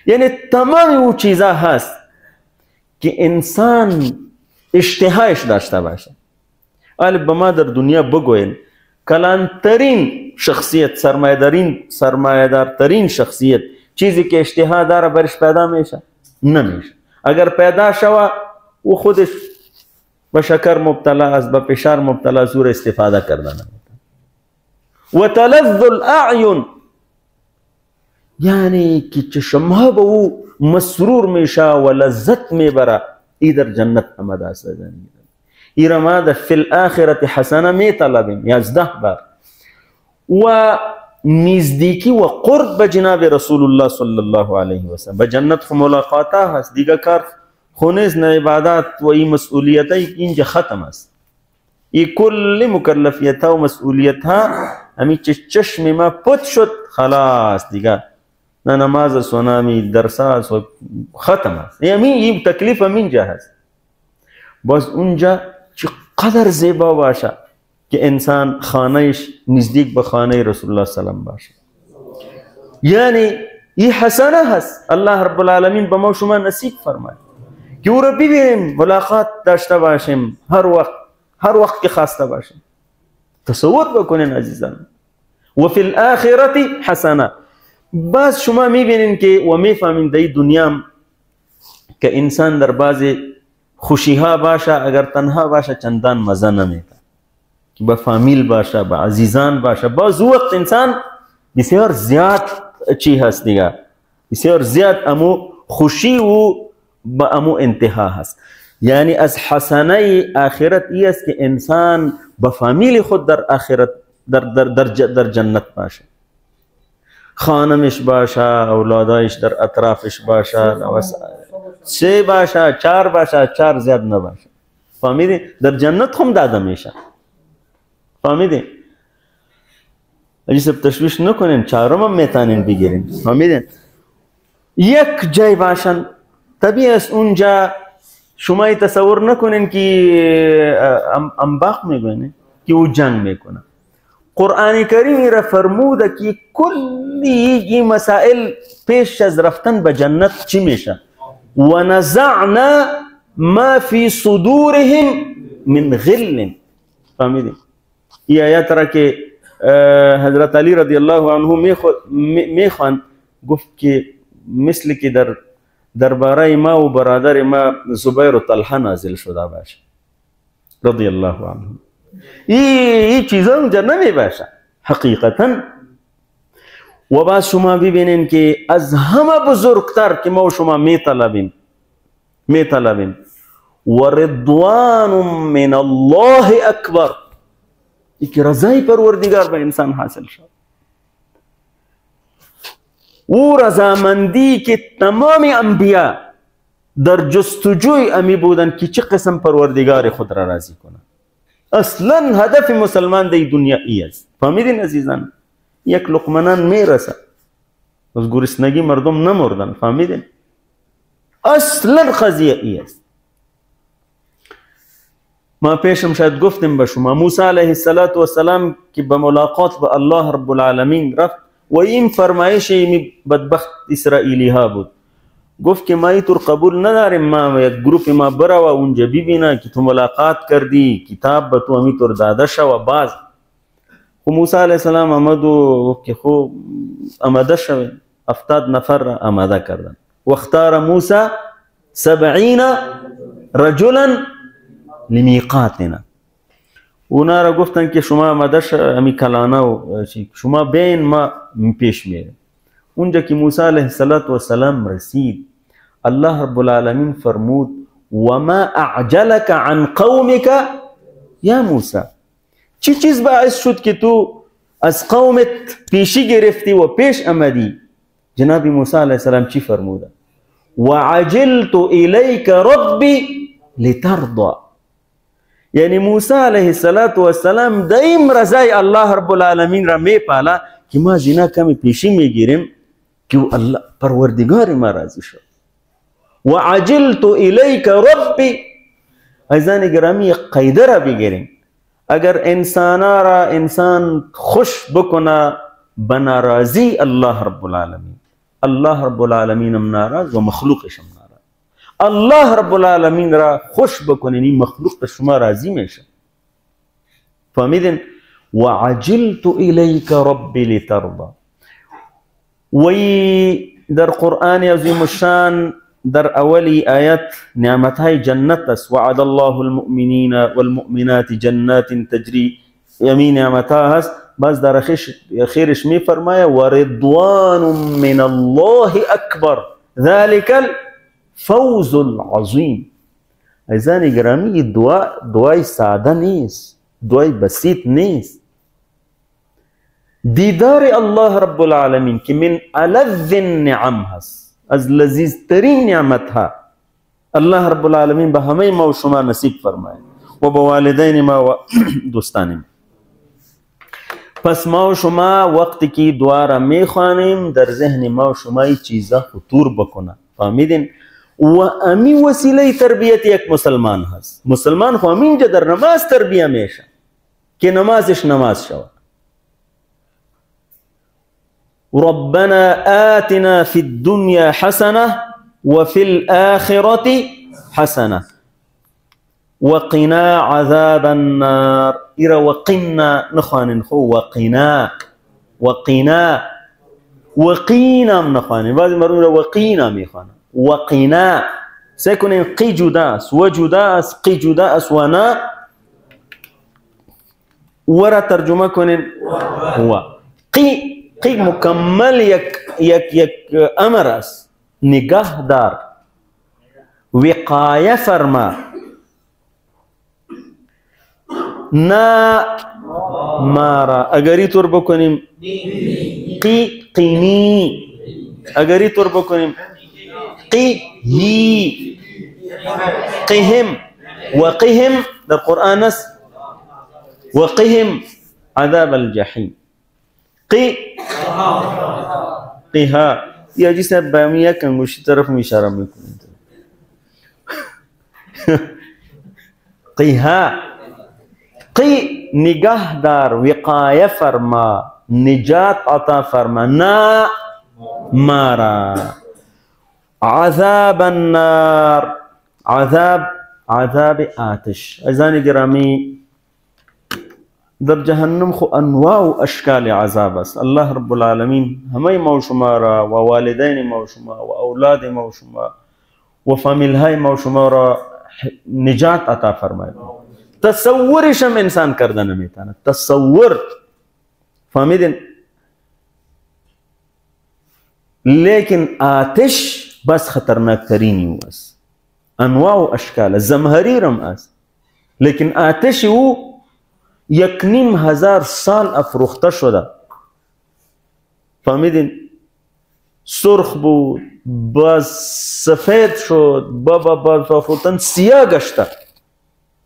یعنی تمام او چیزا هست که انسان اشتهایش داشته باشه. حالا به ما در دنیا بگوین کلانترین شخصیت، سرمایه‌دارترین شخصیت چیزی که اشتها داره برش پیدا میشه؟ نمیشه. اگر پیدا شوه او خودش به شکر مبتلا است، به فشار مبتلا است، او را استفاده کردن و تلذ الاعین، یعنی که چشمها به او مسرور میشه و لذت میبره. ای در جنت آمده است. ای را ما در فی الاخرة حسنه میطلبیم 11 بار. و نزدیکی و قرب به جناب رسول الله صلی الله علیه و سلم. به جنت خو ملاقات هست، دیگه کار خو نیست، نه عبادات و این مسئولیت های اینجا ختم است. این کل مکلفیت ها و مسئولیت ها همین چشم ما پت شد خلاص دیگه، نه نماز است و نه درس است و ختم است. این تکلیف هم اینجا هست. باز اونجا چقدر زیبا باشه که انسان خانهش نزدیک به خانه رسول الله صلی الله علیه و باشه. یعنی این حسنه هست. الله رب العالمین به ما شما نصیب فرماید که او را ببینیم، ملاقات داشته باشیم هر وقت که خواسته باشیم. تصور بکنین عزیزان. و فی الاخرة حسنه. باز شما میبینین که و میفهمین در دنیا که انسان در بعضی خوشی ها باشه، اگر تنها باشه چندان مزه نمیده، که با فامیل باشه، با عزیزان باشه. باز وقت انسان بسیار زیاد چی هست دیگه، بسیار زیاد امو خوشی و با امو انتها هست. یعنی از حسنه آخرت ای است که انسان با فامیل خود در آخرت در جنت باشه، خانمش باشه، اولادایش در اطرافش باشه، 3 باشه، 4 باشه، 4 زیاد نباشه. فهمیدی؟ در جنت هم داده میشه. فهمیدی؟ اجی سب تشویش نکنین، 4م هم میتونین بگیرین. فهمیدین؟ یک جای باشن طبیعی است اونجا شما تصور نکنین که انباق میگوینه که او جنگ میکنه. قرآن کریم را فرموده که کلی این مسائل پیش از رفتن به جنت چی میشه؟ و نزعنا ما فی صدورهم من غل. فهمیدین؟ این آیات را که حضرت علی رضی الله عنه میخوان، گفت که مثل که در درباره ما و برادر ما زبیر و طلحه نازل شده باشه رضی الله عنه. این چیزا اونجا نمی باشه حقیقتا. و بعد شما ببینین که از همه بزرگتر که ما و شما میطلبیم و رضوان من الله اکبر، ای که رضای پروردگار به انسان حاصل شد. او رضامندی که تمام انبیا در جستجوی امی بودن که چه قسم پروردگار خود را راضی کنه. اصلا هدف مسلمان در دنیا ای است. فهمیدین عزیزان؟ یک لقمه میرسه، از گرسنگی مردم نمردن. فهمیدین؟ اصلا قضیه ای است. ما پیشم شاید گفتیم به شما موسی علیه السلام که به ملاقات با الله رب العالمین رفت و این فرمایش بدبخت اسرائیلی ها بود. گفت که ما اینطور قبول نداریم، ما یک گروپ ما بره و اونجا ببینه که تو ملاقات کردی، کتاب به تو همینطور داده شو. و باز خو موسی علیه السلام آمد و گفت که خو آمده شوید. 70 نفر را آماده کردن. و اختار موسی 70 رجلا لمیقاتنا. اونا را گفتن که شما آمده شو، امی کلانه و شما بین ما پیش میره. اونجا که موسی علیه السلام رسید، الله رب العالمین فرمود وما اعجلك عن قومك یا موسی، چی چیز باعث شد که تو از قومت پیشی گرفتی و پیش آمدی؟ جناب موسی علیه السلام چی فرموده؟ وعجلت الیک ربی لترضى، یعنی موسی علیه السلام دایم رضای الله رب العالمین را میپالا که ما زینا کمی پیشی میگیریم که الله پروردگار ما راضی شد. و عجلت الیک ربی. عزیزان گرامی یک قاعده را بگیریم، اگر انسان خوش بکنه به ناراضی الله رب العالمین، الله رب العالمین هم ناراض و مخلوقش هم ناراض. الله رب العالمین را خوش بکنین این مخلوق به شما راضی میشه. فهمیدین؟ و عجلت الیک ربی لترضى. وی در قرآن عظیم الشان در اولی آیت نعمتهای جنت است. وعد الله المؤمنین والمؤمنات جنات تجری، یمین نعمتها هست. باز در اخیرش می فرماید و رضوان من الله اکبر ذلك الفوز العظیم. عزیزان گرامی دعای ساده نیست، دعای بسیط نیست. دیدار الله رب العالمین که من الذ النعم هست، از لذیذترین نعمت ها، الله رب العالمین به همه ما و شما نصیب فرماید و به والدین ما و دوستان ما. پس ما و شما وقتی که دعا را میخوانیم در ذهن ما و شما این چیزا خطور بکنه. فهمیدین؟ و امی وسیله تربیت یک مسلمان هست. مسلمان خو همینجا در نماز تربیه میشه که نمازش نماز شود. ربنا آتنا في الدنيا حسنة وفي الآخرة حسنة وقنا عذاب النار. إرى وقنا نخوان خو وقنا من نخوان بعض مرور وقينا ميخوان وقنا سيكون قي جداس وجداس قي جداس ونا ورا ترجمة كون هو قي مکمل یک امر است. نگاه دار، وقایه فرما، نه مارا. اگری طور بکنیم قینی، اگری طور بکنیم قیهی، قهم وقهم در قرآن است وقهم عذاب الجحیم. قیها یا جیسے بامیہ کنگوشی طرف میں اشارہ میں کنید قیها قی نگاه دار، وقایه فرما، نجات عطا فرما، نا مارا. عذاب النار، عذاب آتش. عزیزان گرامی در جهنم خو انواع و اشکال عذاب است. الله رب العالمین همه ما و شما را و والدین ما و شما و اولاد ما و شما و فامیل های ما و شما را نجات عطا فرماید. تصورش هم انسان کرده نمیتونه. تصور، فهمیدین؟ لیکن آتش بس خطرناک ترینی است. انواع و اشکال زمهریر هم است، لیکن آتش او 1,500 سال افروخته شده. فهمیدین؟ سرخ بود، باز سفید شد، با فوتن سیاه گشته.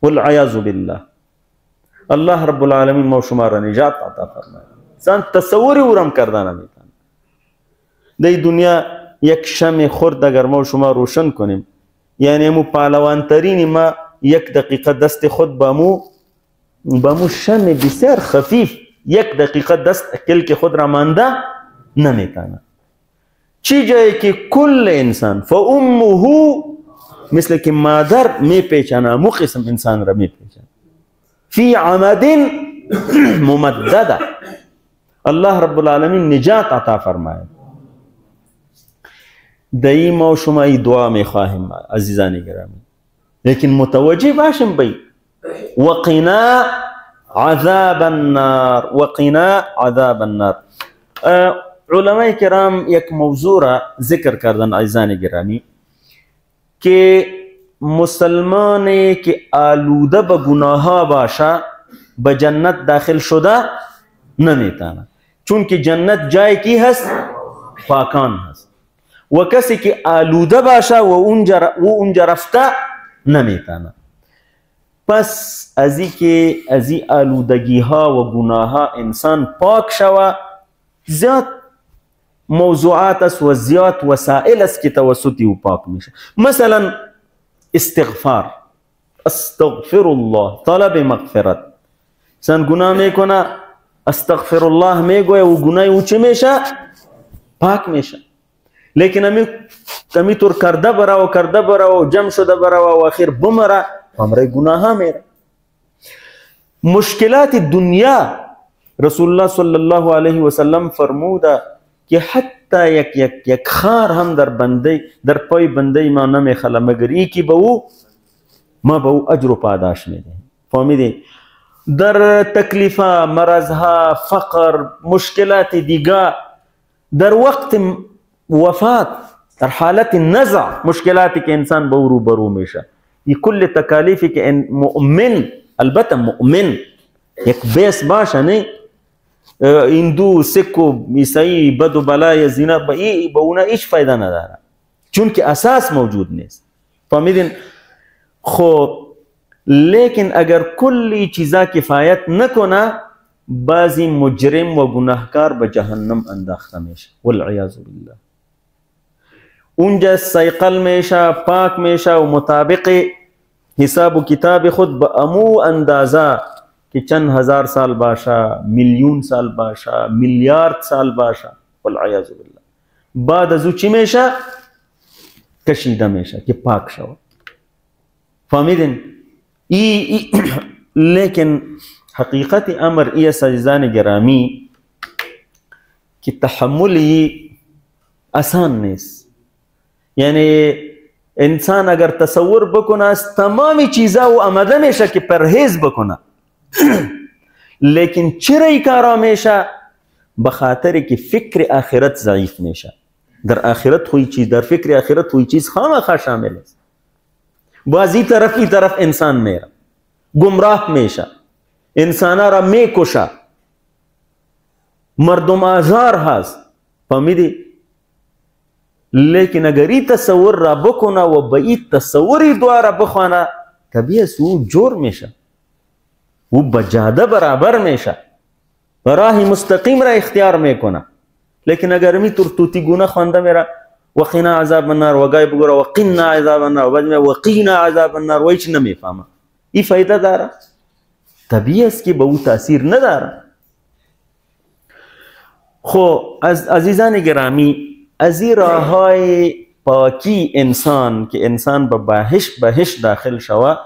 والعیاذ بالله. الله رب العالمین ما شما را نجات عطا فرماید. انسان تصوری ورم کرده نمیتونه. در دنیا یک شمع خرد اگر ما شما روشن کنیم، یعنی مو پهلوانترین ما 1 دقیقه دست خود با مو شمع بسیار خفیف 1 دقیقه دست کلک خود را مانده نمیتونه. چی جایی که کل انسان فامه مثل که مادر میپیچنه، مو قسم انسان را میپیچنه. فی عمد ممدده. الله رب العالمین نجات عطا فرماید. دایی ما و شما ای دعا میخواهیم عزیزان گرامی، لیکن متوجه باشیم بی وقنا عذاب النار، وقنا عذاب النار. علماء کرام یک موضوع را ذکر کردن عزیزان گرامی که مسلمانی که آلوده به گناهها باشه به جنت داخل شده نمیتونه، چون که جنت جای کی هست؟ پاکان هست. و کسی که آلوده باشه و اونجا رفته نمیتونه. پس ازی که ازی آلودگی ها و گناه ها انسان پاک شوه، زیاد موضوعات است و زیاد وسائل است که توسطی او پاک میشه. مثلا استغفار، استغفر الله، طلب مغفرت. انسان گناه میکنه، استغفر الله میگوه و گناه او چه میشه؟ پاک میشه. لیکن همی طور کرده بره و جمع شده بره و آخر بمره، همراه گناه ها میره. مشکلات دنیا رسول الله صلی الله علیه و سلم فرموده که حتی یک خار هم در پای بنده ما نمیخله مگر ای که ما به او اجر و پاداش میده. فهمیدی؟ در تکلیف، مرضها، فقر، مشکلات دیگه، در وقت وفات، در حالت نزع، مشکلاتی که انسان به او روبرو میشه، این کل تکالیفی که مؤمن، البته مؤمن یک بیس باشه، نه هندو، سکھ و عیسائی، بد و بلای زنا به اونا هیچ فایده نداره، چون که اساس موجود نیست. فهمیدین؟ خب لیکن اگر کلی چیزا کفایت نکنه، بعضی مجرم و گناهکار به جهنم انداخته میشه والعیاذ بالله. اونجا سیقل میشه، پاک میشه و مطابق حساب و کتاب خود به امو اندازه که چند هزار سال باشه، میلیون سال باشه، میلیارد سال باشه والعیاذ بالله، بعد از او چی میشه؟ کشیده میشه که پاک شود. فهمیدین؟ لیکن حقیقت امر ای عزیزان گرامی که تحملی آسان نیست. یعنی انسان اگر تصور بکنه از تمامی چیزا و آماده میشه که پرهیز بکنه، لیکن چرا ای کارا میشه؟ بخاطر که فکر آخرت ضعیف میشه. در آخرت خوی چیز، در فکر آخرت خوی چیز خامخا شامل است. باز ای طرف انسان میره، گمراه میشه، انسانا را میکشه، مردم آزار هست. فهمیدی؟ لیکن اگر ای تصور را بکنه و به ای تصوری دوارا بخوانه، طبیعت او جور میشه، او بجاده برابر میشه، راه مستقیم را اختیار میکنه. لیکن اگر می توتی گونه خوانده میره، وقینا عذاب النار، وگای بگوره وقینا عذاب النار، و بعد می وقینا عذاب النار، و هیچ نمیفهمه. این فایده داره؟ طبیعت که به او تاثیر نداره. خب از عزیزان گرامی، از این راه های پاکی انسان که انسان به بهشت داخل شود،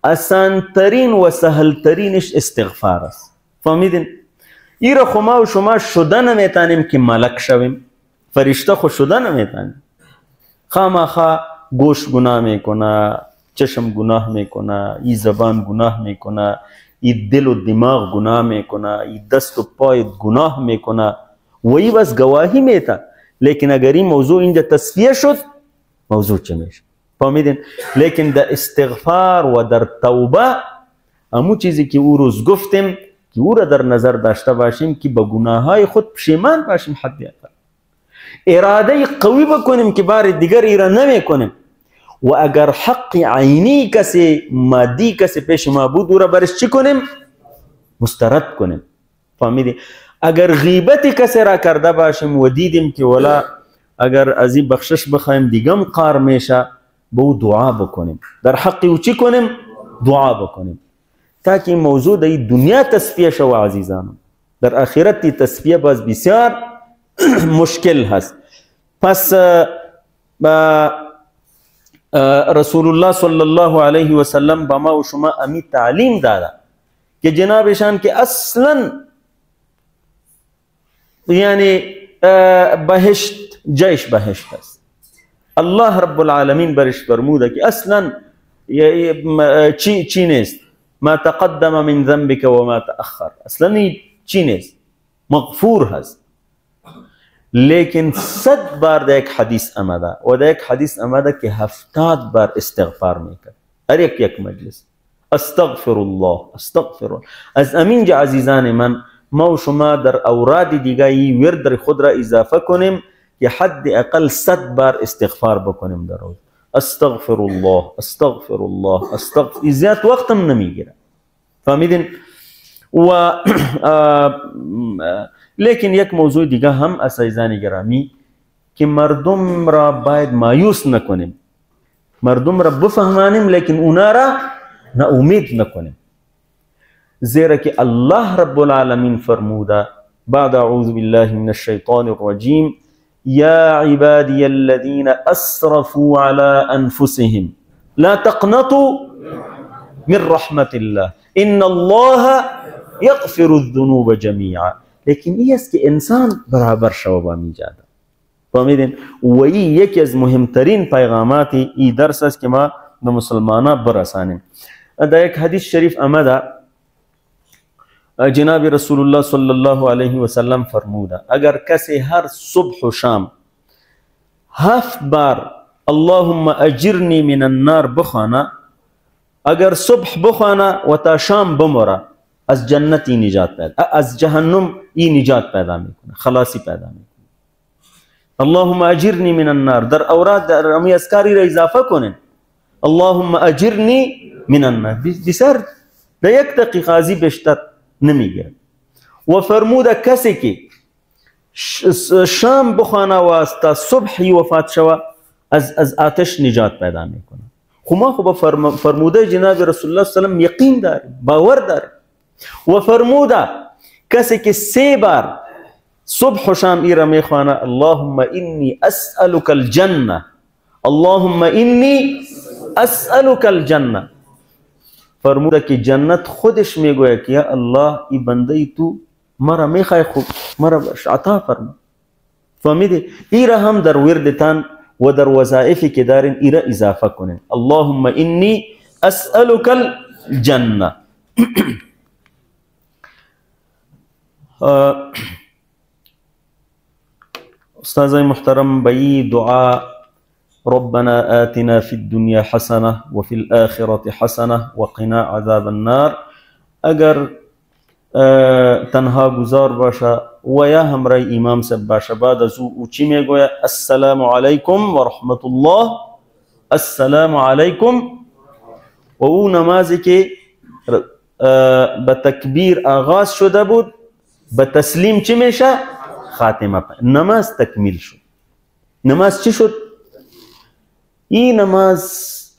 آسان ترین و سهل ترینش استغفار است. فهمیدین؟ این را خو ما و شما شده نمیتانیم که ملک شویم، فرشته خو شده نمیتانیم. خامخا گوش گناه میکنه، چشم گناه میکنه، ای زبان گناه میکنه، ای دل و دماغ گناه میکنه، ای دست و پای گناه میکنه و ای بس گواهی میته. لیکن اگر این موضوع اینجا تصفیه شد، موضوع چه میشه؟ فهمیدین؟ لیکن در استغفار و در توبه همو چیزی که او روز گفتیم که او را در نظر داشته باشیم که به گناه های خود پشیمان باشیم، حد اقل اراده قوی بکنیم که بار دیگر ای را نمی کنیم. و اگر حق عینی کسی، مادی کسی پیش ما بود، او را برش چی کنیم؟ مسترد کنیم. فهمیدی؟ اگر غیبت کسی را کرده باشیم و دیدیم که ولا اگر از این بخشش بخوایم دیگم قار میشه، به او دعا بکنیم، در حق او چی کنیم؟ دعا بکنیم، تاکه این موضوع در دنیا تصفیه شو. عزیزانم، در آخرت تصفیه باز بسیار مشکل هست. پس رسول الله صلی الله علیه و سلم با ما و شما امی تعلیم داده که جنابشان که اصلا یعنی بهشت جایش بهشت است. الله رب العالمین برش فرموده که اصلا چی نیست، ما تقدم من ذنبك و ما تأخر، اصلا چی نیست، مغفور هست. لیکن 100 بار در یک حدیث آمده و در یک حدیث آمده که 70 بار استغفار میکرد هر یک مجلس، استغفر الله استغفر الله. از امینجا عزیزان من، ما و شما در اوراد دیگه ورد خود را اضافه کنیم که حد اقل 100 بار استغفار بکنیم در روز. استغفر الله استغفر الله استغفر، زیاد وقت هم نمیگیره. فهمیدین؟ و لیکن یک موضوع دیگه هم عزیزان گرامی که مردم را باید مایوس نکنیم، مردم را بفهمانیم لیکن اونا را ناامید نکنیم، زیرا که الله رب العالمین فرموده بعد اعوذ بالله من الشیطان الرجیم یا عبادی الذین اسرفوا على انفسهم لا تقنطوا من رحمت الله ان الله یغفر الذنوب جمیعا. لیکن این است که انسان برابر شو با میجاده. فهمیدین؟ و این یکی از مهمترین پیغامات این درس است که ما به مسلمانان برسانیم. در یک حدیث شریف آمده جناب رسول الله صلی الله علیه و سلم فرموده اگر کسی هر صبح و شام 7 بار اللهم اجرنی من النار بخوانه، اگر صبح بخوانه و تا شام بمره، از جنت این نجات پیدا، از جهنم این نجات پیدا میکنه، خلاصی پیدا میکنه. اللهم اجرنی من النار در اوراد در امی اذکاری را اضافه کنین، اللهم اجرنی من النار، بسر در 1 دقیقه ازی بیشتر نمیگیره. و فرموده کسی که شام بخوانه و تا صبحی وفات شوه از آتش نجات پیدا میکنه. خو ما خو فرموده جناب رسول الله صلی الله علیه و یقین داریم، باور داریم. و فرموده کسی که 3 بار صبح و شام ایره میخوانه اللهم انی اسألک الجنه اللهم انی اسألک الجنه، فرموده که جنت خودش میگوید که یا الله ای بنده تو مرا میخوای خوب مرا عطا فرما. فهمیده؟ ایره هم در وردتان و در وظائفی که دارین ایره اضافه کنین، اللهم انی اسألک الجنه. استاذ محترم بئی دعا ربنا آتنا في الدنيا حسنة وفي الآخرة حسنة وقنا عذاب النار اگر تنها گزار باشه و یا همراه امام سب باشه بعد از او چی میگوید؟ السلام علیکم و رحمت الله، السلام علیکم. و او نمازی که به تکبیر آغاز شده بود به تسلیم چی میشه؟ خاتمه. نماز تکمیل شد. نماز چی شد؟ این نماز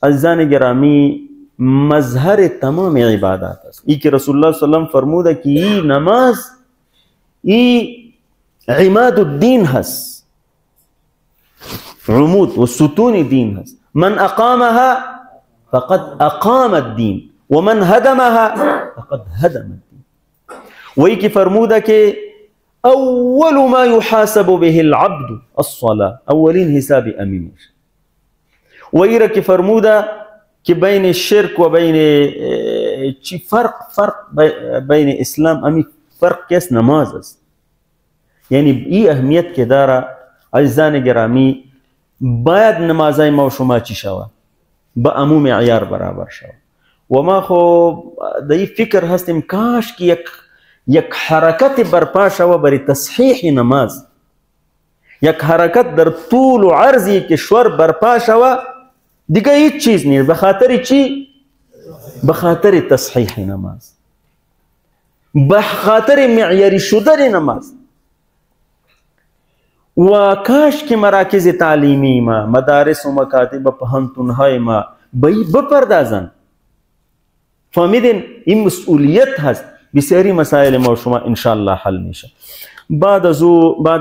عزیزان گرامی مظهر تمام عبادات است. ای که رسول الله صلی الله علیه و سلم فرموده که این نماز ای عماد الدین هست، عمود و ستون دین هست. من اقامها فقد اقام الدین و من هدمها فقد هدم الدین. و ای که فرموده که اول ما يحاسب به العبد الصلاة، اولین حساب امیمش. و ایره که فرموده که بین الشرك و بین چی فرق بین اسلام امی فرق کس نماز است. یعنی این اهمیت که داره عزیزان گرامی باید نمازای ما و شما چی شوه؟ با امو معیار برابر شوه. و ما خو در این فکر هستیم کاش که یک حرکت برپا شوه برای تصحیح نماز، یک حرکت در طول و عرضی کشور برپا شوه، دیگه هیچ چیز نیست. به خاطر چی؟ به خاطر تصحیح نماز، به خاطر معیاری شدن نماز. و کاش که مراکز تعلیمی ما، مدارس و مکاتب پهنتونهای ما بپردازن. فهمیدین؟ این مسئولیت هست. بسیاری مسائل ما و شما انشاءالله حل میشه. بعد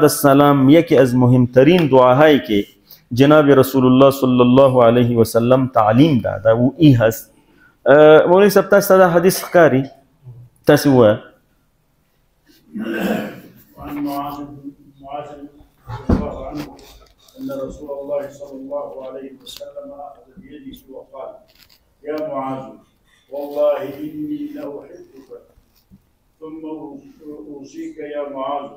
از سلام یکی از مهمترین دعاهایی که جناب رسول الله صلی الله علیه و سلم تعلیم داده و ای هست. مولوی صاحب تاسو دا حدیث ښکاري تاسو ووایه. وعن معاذ رضي الله عنه ان رسول الله صلى الله عليه وسلم اخذ بيده وقال يا معاذ والله اني لاحبك ثم اوصيك يا معاذ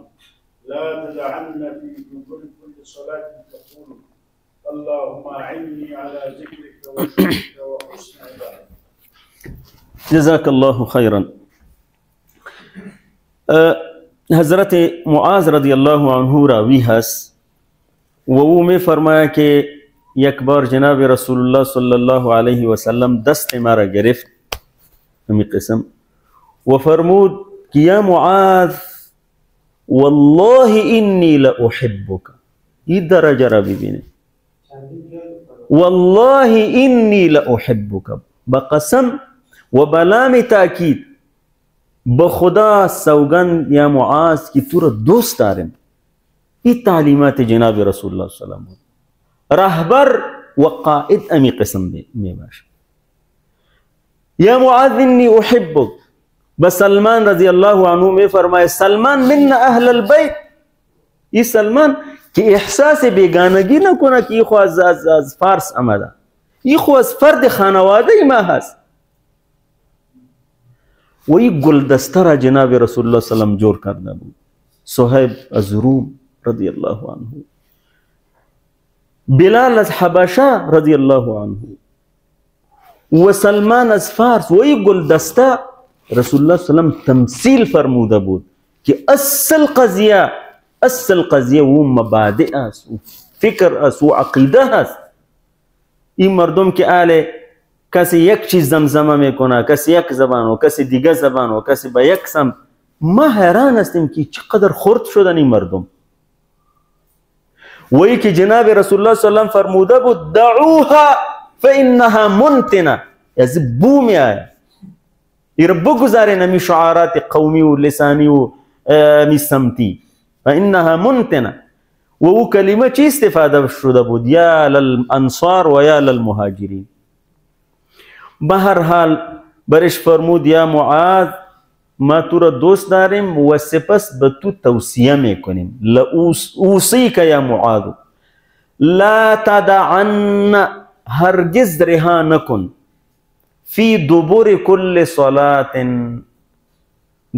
لا تدعن في دبر كل صلاه تقول اللهم اعني على ذكرك وشكرك وحسن عبادتك. جزاك الله خيرا. حضرت معاذ رضی الله عنه راوی هست و او می فرمایا که یک بار جناب رسول الله صلی الله علیه و سلم دست مرا گرفت همین قسم و فرمود که یا معاذ والله انی لاحبک. این درجه را ببینید، والله انی لاحبک، بقسم و بلام تاکید، بخدا سوگند یا معاذ که تو را دوست دارم. این تعلیمات جناب رسول الله صلی الله علیه و سلم. رهبر و قائد امی قسم می باشه. یا معاذ انی احبک. به سلمان رضی الله عنه می فرماید سلمان من اهل البیت. این سلمان که احساس بیگانگی نکنه که این خو از فارس آمده، این خو از فرد خانواده ما هست. و این گلدسته را جناب رسول الله صلی الله علیه و سلم جور کرده بود. صهیب از روم رضی الله عنه، بلال از حبشه رضی الله عنه و سلمان از فارس. و این گلدسته رسول الله صلی الله علیه و سلم تمثیل فرموده بود که اصل قضیه و مبادئ است و فکر است و عقیده است. این مردم که کسی یک چیز زمزمه میکنه، کسی یک زبان و کسی دیگه زبان و کسی به یک سم، ما حیران هستیم که چقدر خرد شدن این مردم. وی که جناب رسول الله صلی الله علیه و فرموده بود دعوها فانها منتنه، از بو می آید. این بگذارین امی شعارات قومی و لسانی و می سمتی، فانها منتنه. و او کلمه چی استفاده شده بود؟ یا للانصار و یا للمهاجرین. به هر حال برش فرمود یا معاذ ما تو را دوست داریم و سپس به تو توصیه میکنیم. اوصیک یا معاذ لا تدعن، هرگز رها نکن، فی دبر کل صلات،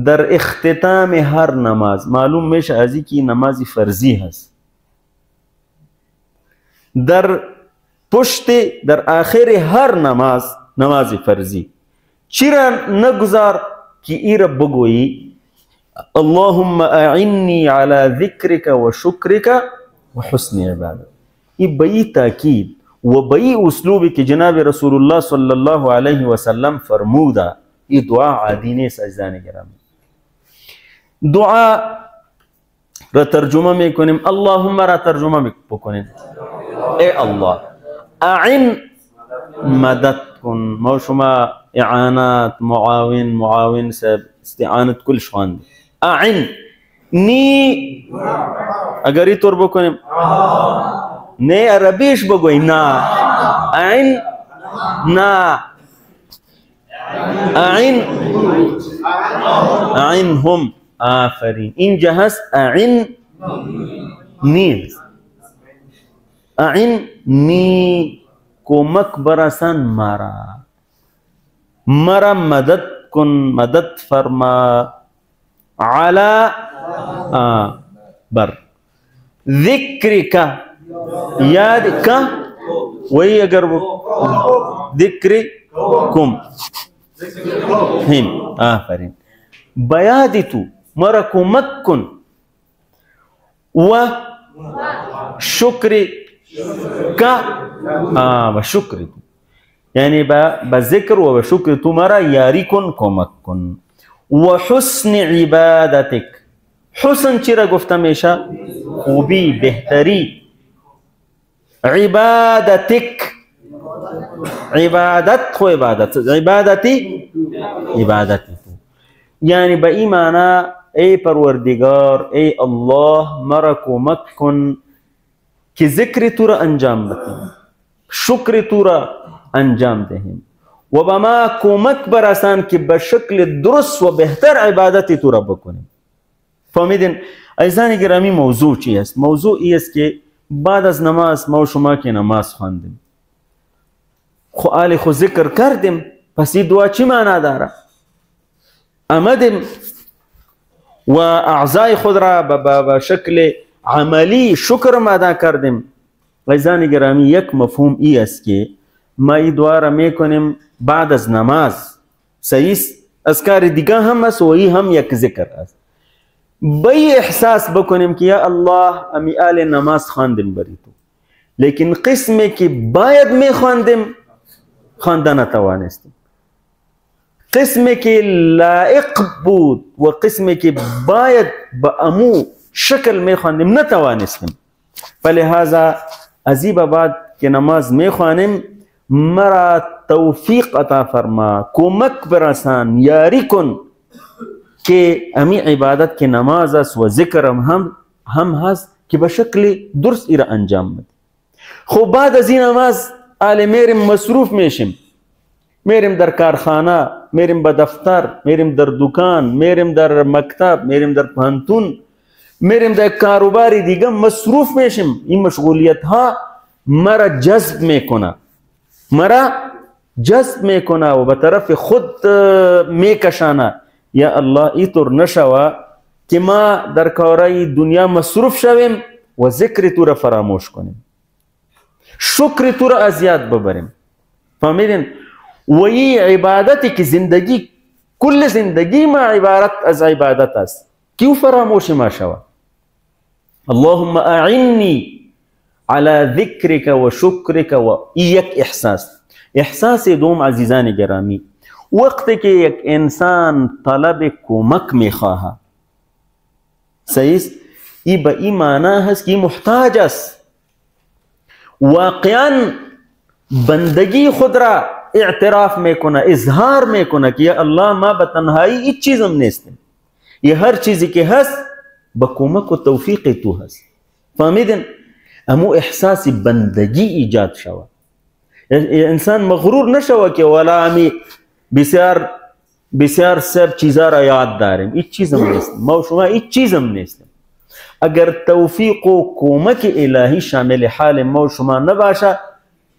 در اختتام هر نماز. معلوم میشه از این که نماز فرضی هست. در پشت، در آخر هر نماز فرضی چرا نگذار که ای را بگویی اللهم اعنی علی ذکرک و شکرک و حسن عبادت. این به این تاکید و به این اسلوبی که جناب رسول الله صلی الله علیه و سلم فرموده، این دعا عادی نیست عزیزان گرامی. دعا را ترجمه میکنیم، اللهم را ترجمه بکنیم ای الله اعن، مدد کن. ما شما اعانات، معاون استعانت کلش خواند. اعن نی، اگر این طور بکنیم نه عربیش بگوی نا، اعن نا، اعنهم، آفرین. اینجا هست اعن نی، اعن نی، کمک برسان مرا مدد کن، مدد فرما، علا بر ذکرک، یاد کا وی اگر ذکر کم هم، آفرین. بیاد تو مرا کمک کن و شکر کا و شکر تو، یعنی با ذکر و شکر تو مرا یاری کن، کمک کن. و حسن عبادتک، حسن چرا گفته میشه؟ خوبی، بهتری. عبادتک، عبادت خو عبادت، عبادتی عبادتی تو، یعنی به این معنی ای پروردگار، ای الله مرا کمک کن که ذکر تو را انجام بدیم، شکر تو را انجام دهیم و به ما کمک برسان که به شکل درست و بهتر عبادت تو را بکنیم. فهمیدین عزیزان گرامی موضوع چی است؟ موضوع ای است که بعد از نماز ما و شما که نماز خواندیم، خو ذکر کردیم، پس این دعا چی معنی داره؟ آمدیم و اعضای خود را به شکل عملی شکر ادا کردیم. عزیزان گرامی یک مفهوم ای است که ما این دعا را میکنیم بعد از نماز. صحیح اذکار دیگه هم است و این هم یک ذکر است. به احساس بکنیم که یا الله امی آل نماز خواندیم بری تو، لیکن قسمی که باید میخواندیم خواندن نتوانستیم، قسمی که لایق بود و قسمی که باید به امو شکل میخواندیم نتوانستیم. فلهذا از این بعد که نماز میخوانیم مرا توفیق عطا فرما، کمک برسان، یاری کن که امی عبادت که نماز است و ذکر هم هست که به شکل درست ایره انجام بده. خب بعد از این نماز آل میریم مصروف میشیم، میریم در کارخانه، میریم به دفتر، میریم در دکان، میریم در مکتب، میریم در پانتون، میریم در کاروباری دیگه مصروف میشیم. این مشغولیت ها مرا جذب میکنه و به طرف خود میکشانه. یا الله اینطور نشوه که ما در کارهای دنیا مصروف شویم و ذکر تو را فراموش کنیم، شکر تو را از یاد ببریم. فهمیدین؟ و این عبادتی که زندگی، کل زندگی ما عبارت از عبادت است، کیو فراموش ما شوه؟ اللهم اعنی على ذکرک و شکرک و یک احساس دوم عزیزان گرامی، وقتی که یک انسان طلب کمک میخواه، صحیح است، این به این معنی هست که محتاج است، واقعا بندگی خود را اعتراف میکنه، اظهار میکنه که یا الله ما به تنهایی هیچ چیزم نیستم، یه هر چیزی که هست با کمک و توفیق تو هست. فهمیدین؟ امو احساس بندگی ایجاد شوه، انسان مغرور نشوه که ولا امی بسیار سر چیزا را یاد داریم، هیچ چیزم نیستم، ما شما هیچ چیزم نیستم. اگر توفیق و کمک الهی شامل حال ما شما نباشه،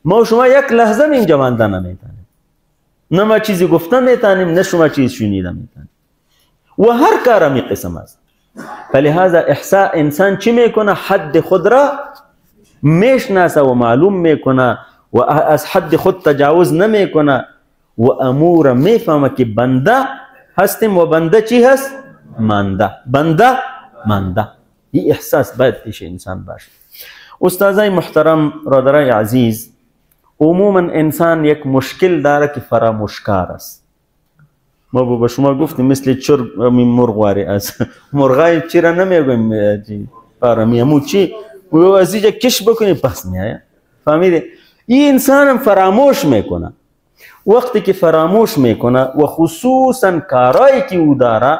ما شما یک لحظه اینجا مانده نمیتونیم، نه ما چیزی گفته میتونیم، نه شما چیز شنیده میتونیم، و هر کار می قسم است. فلهذا احساء انسان چی میکنه؟ حد خود را میشناسه و معلوم میکنه و از حد خود تجاوز نمیکنه و امور میفهمه که بنده هستیم و بنده چی هست؟ بنده مانده. این احساس باید پیش انسان باشه. استادای محترم، برادرای عزیز، عموما انسان یک مشکل داره که فراموشکار است. ما به شما گفتیم مثل چرب مرغواری از مرغای چی را نمیگویم فرامو چی و از اینجا کش بکنی پس میایه. فهمیده؟ این انسان هم فراموش میکنه. وقتی که فراموش میکنه و خصوصا کارایی که او داره،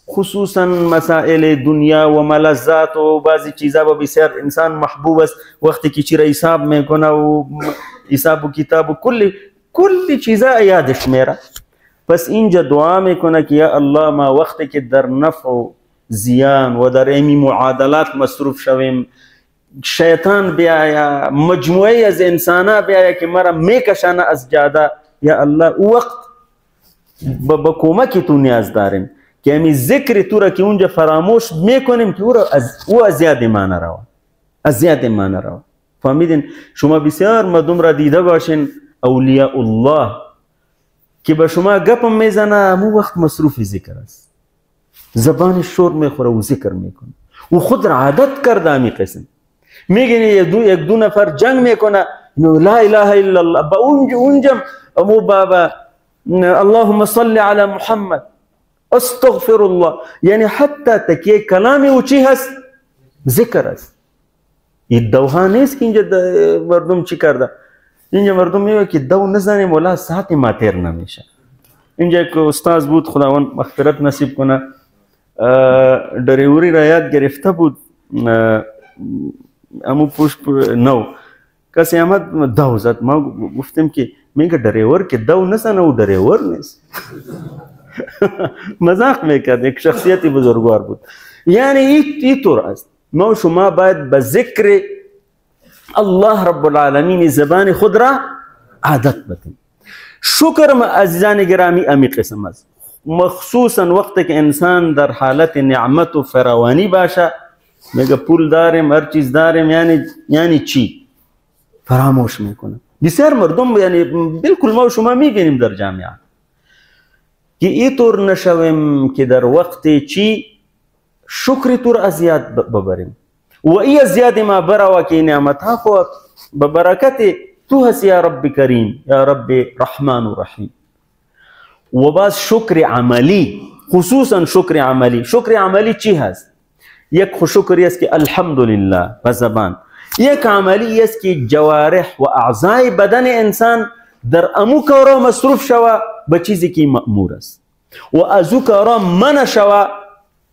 خصوصا مسائل دنیا و ملذات و بعضی چیزا با بسیار انسان محبوب است، وقتی که چی را حساب میکنه و حساب و کتاب و کلی چیزا یادش میره. پس اینجا دعا میکنه که یا الله ما وقتی که در نفع و زیان و در ایمی معادلات مصروف شویم، شیطان بیایا، مجموعه از انسانا بیایا که مرا میکشانه از جاده، یا الله او وقت با کمک تو نیاز داریم که همی ذکر تو را که اونجا فراموش میکنیم که او از یاد ما نروا. فهمیدین؟ شما بسیار مردم را دیده باشین اولیاء الله که به شما گپم میزنه، امو وقت مصروف ذکر است، زبان شور میخوره و ذکر میکنه و خود را عادت کرده. امی قسم میگینی یک دو نفر جنگ میکنه، لا اله الا الله، با اونجا امو بابا اللهم صل علی محمد، استغفر الله، یعنی حتی تکیه کلامی او چی هست؟ ذکر است. این دوها نیست که اینجا مردم چی کرده؟ اینجا مردم میگه که دو نزنیم ولا ساعت ما تیر نمیشه. اینجا یک استاد بود، خداوند مغفرت نصیب کنه، دریوری را یاد گرفته بود، امو پشت نو کسی آمد دو زد، ما گفتیم که میگه دریور که دو نزنه و دریور نیست. مزاق میکرد، یک شخصیتی بزرگوار بود. یعنی این طور است، ما شما باید به ذکر الله رب العالمین زبان خود را عادت بدیم. شکر عزیزان گرامی امی قسم است، مخصوصا وقتی که انسان در حالت نعمت و فراوانی باشه، میگه پول داریم، هر چیز داریم، یعنی چی؟ فراموش میکنه. بسیار مردم یعنی بالکل ما شما میبینیم در جامعه که اینطور نشویم که در وقت چی شکر طور از یاد ببریم. وإيا زيادة ما برا وكي نعمتها خو ببركته تو هس يا رب كريم يا رب رحمن ورحيم. وباز شكر عملي، خصوصا شكر عملي. شكر عملي چی هست؟ یک خو شکر است که الحمدلله بزبان، یک عملی است که جوارح و اعضای بدن انسان در امو کارا مصروف شوه به چیزی که مأمور است و از او کارا منع شوه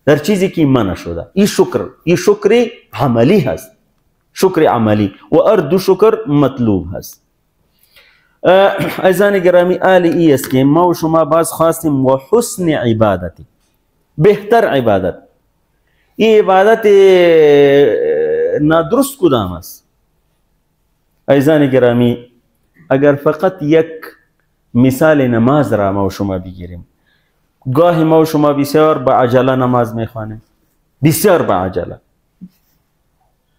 در چیزی که منع شده. این شکر عملی هست، شکر عملی و اردو شکر مطلوب هست. عزیزان گرامی آل ای است که ما و شما باز خواستیم و حسن عبادتی، بهتر عبادت. این عبادت نادرست کدام است؟ عزیزان گرامی اگر فقط یک مثال نماز را ما و شما بگیریم، گاهی ما و شما بسیار با عجله نماز میخوانیم، بسیار با عجله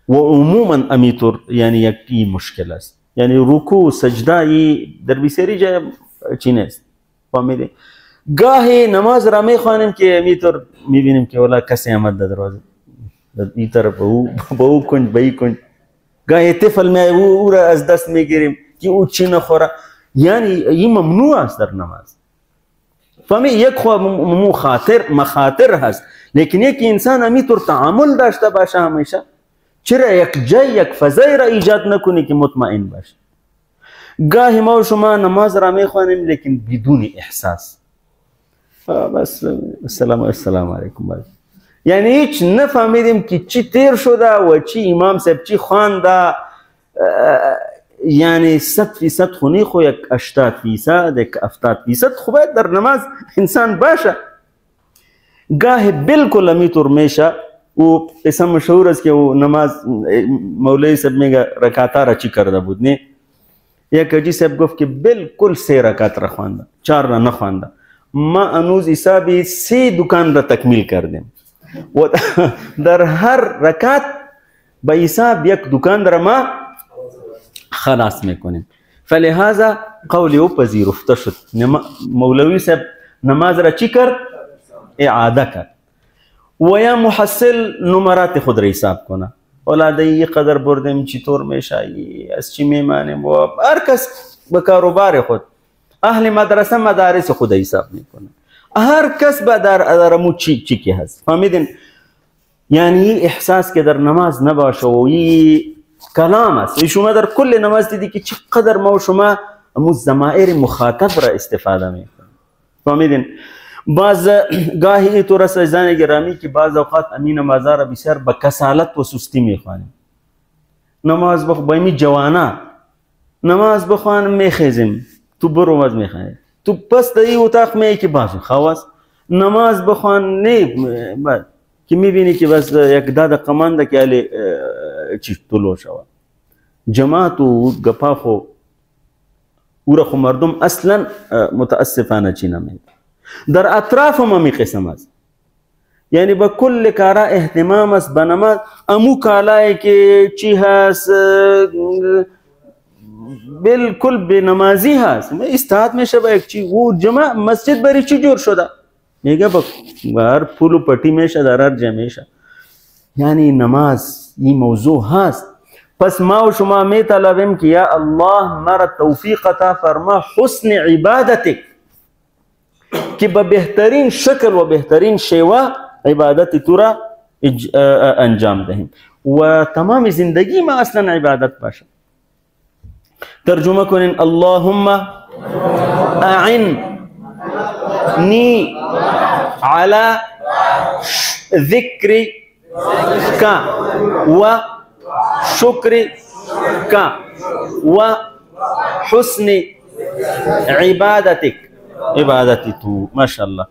و عموما امیطور یعنی یکی مشکل است. یعنی رکوع و سجده در بسیاری جای چی نیست، فهمیده؟ گاهی نماز را میخوانیم که امیطور میبینیم که ولا کسی آمد در دروازه، این طرف به او کنج به این کنج، گاهی طفل می او را از دست میگیریم که او چی نخوره. یعنی این ممنوع است در نماز. فهمی؟ یک خو مخاطر هست، لیکن یک انسان امیطور تعامل داشته باشه همیشه، چرا یک جای یک فضای را ایجاد نکنی که مطمئن باشه. گاهی ما و شما نماز را میخوانیم لیکن بدون احساس، بس السلام علیکم، یعنی هیچ نفهمیدیم که چی تیر شده و چی امام صاحب چی خوانده. یعنی 100% خونی خو یک 80% یک 70% خو باید در نماز انسان باشه. گاهی بالکل امیطور میشه و قسم مشهور است که او نماز مولوی صاحب میگه رکعتا را چی کرده بود، نه یک حاجی صاحب گفت که بالکل 3 رکعت را خوانده، 4 را نخوانده. ما انوز حسابی 3 دکان را تکمیل کردیم و در هر رکعت به حساب یک دکان را ما خلاص میکنیم. فلهذا قولی او پذیرفته شد. مولوی صاحب نماز را چی کرد؟ اعاده کرد و یا محصل نمرات خود را حساب کنه. اولاده ای قدر بردیم، چطور میشه، از چی میمانیم و هر کس به کاروبار خود. اهل مدرسه مدارس خود حساب میکنه، هر کس به در امو چی که هست. فهمیدین؟ یعنی احساس که در نماز نباشه و این کلام است. شما در کل نماز دیدی که چقدر ما و شما امو ضمائر مخاطب را استفاده میکنیم. فهمیدین؟ بعض گاهی اینطور است عزیزان گرامی که بعض اوقات امین نمازها را بسیار با کسالت و سستی میخوانیم. نماز با امی جوانا نماز بخوان میخیزیم، تو برو نماز میخوانی، تو پس در این اتاق میایی که بازو خواست نماز بخوان نه که میبینی که بس یک داده قمانده که علی چی طلوع شود. جماعت و گپا خو او را خو مردم اصلا متاسفانه چی نمید. در اطراف هم همی قسم است، یعنی با کل کارا اهتمام است به نماز. امو کالای که چی هست بالکل به نمازی هست، استاد میشه با یک چی و جماع مسجد بری چی جور شده میگه با هر پول و پٹی میشه در هر جا میشه. یعنی نماز این موضوع هست. پس ما و شما می طلبیم که یا الله مرا توفیق عطا فرما حسن عبادتک، که به بهترین شکل و بهترین شیوه عبادت تو را انجام دهیم و تمام زندگی ما اصلا عبادت باشه. ترجمه کنین اللهم اعنی على ذکرک و شکرک و حسن عبادتک. عبادتی تو ماشاءالله.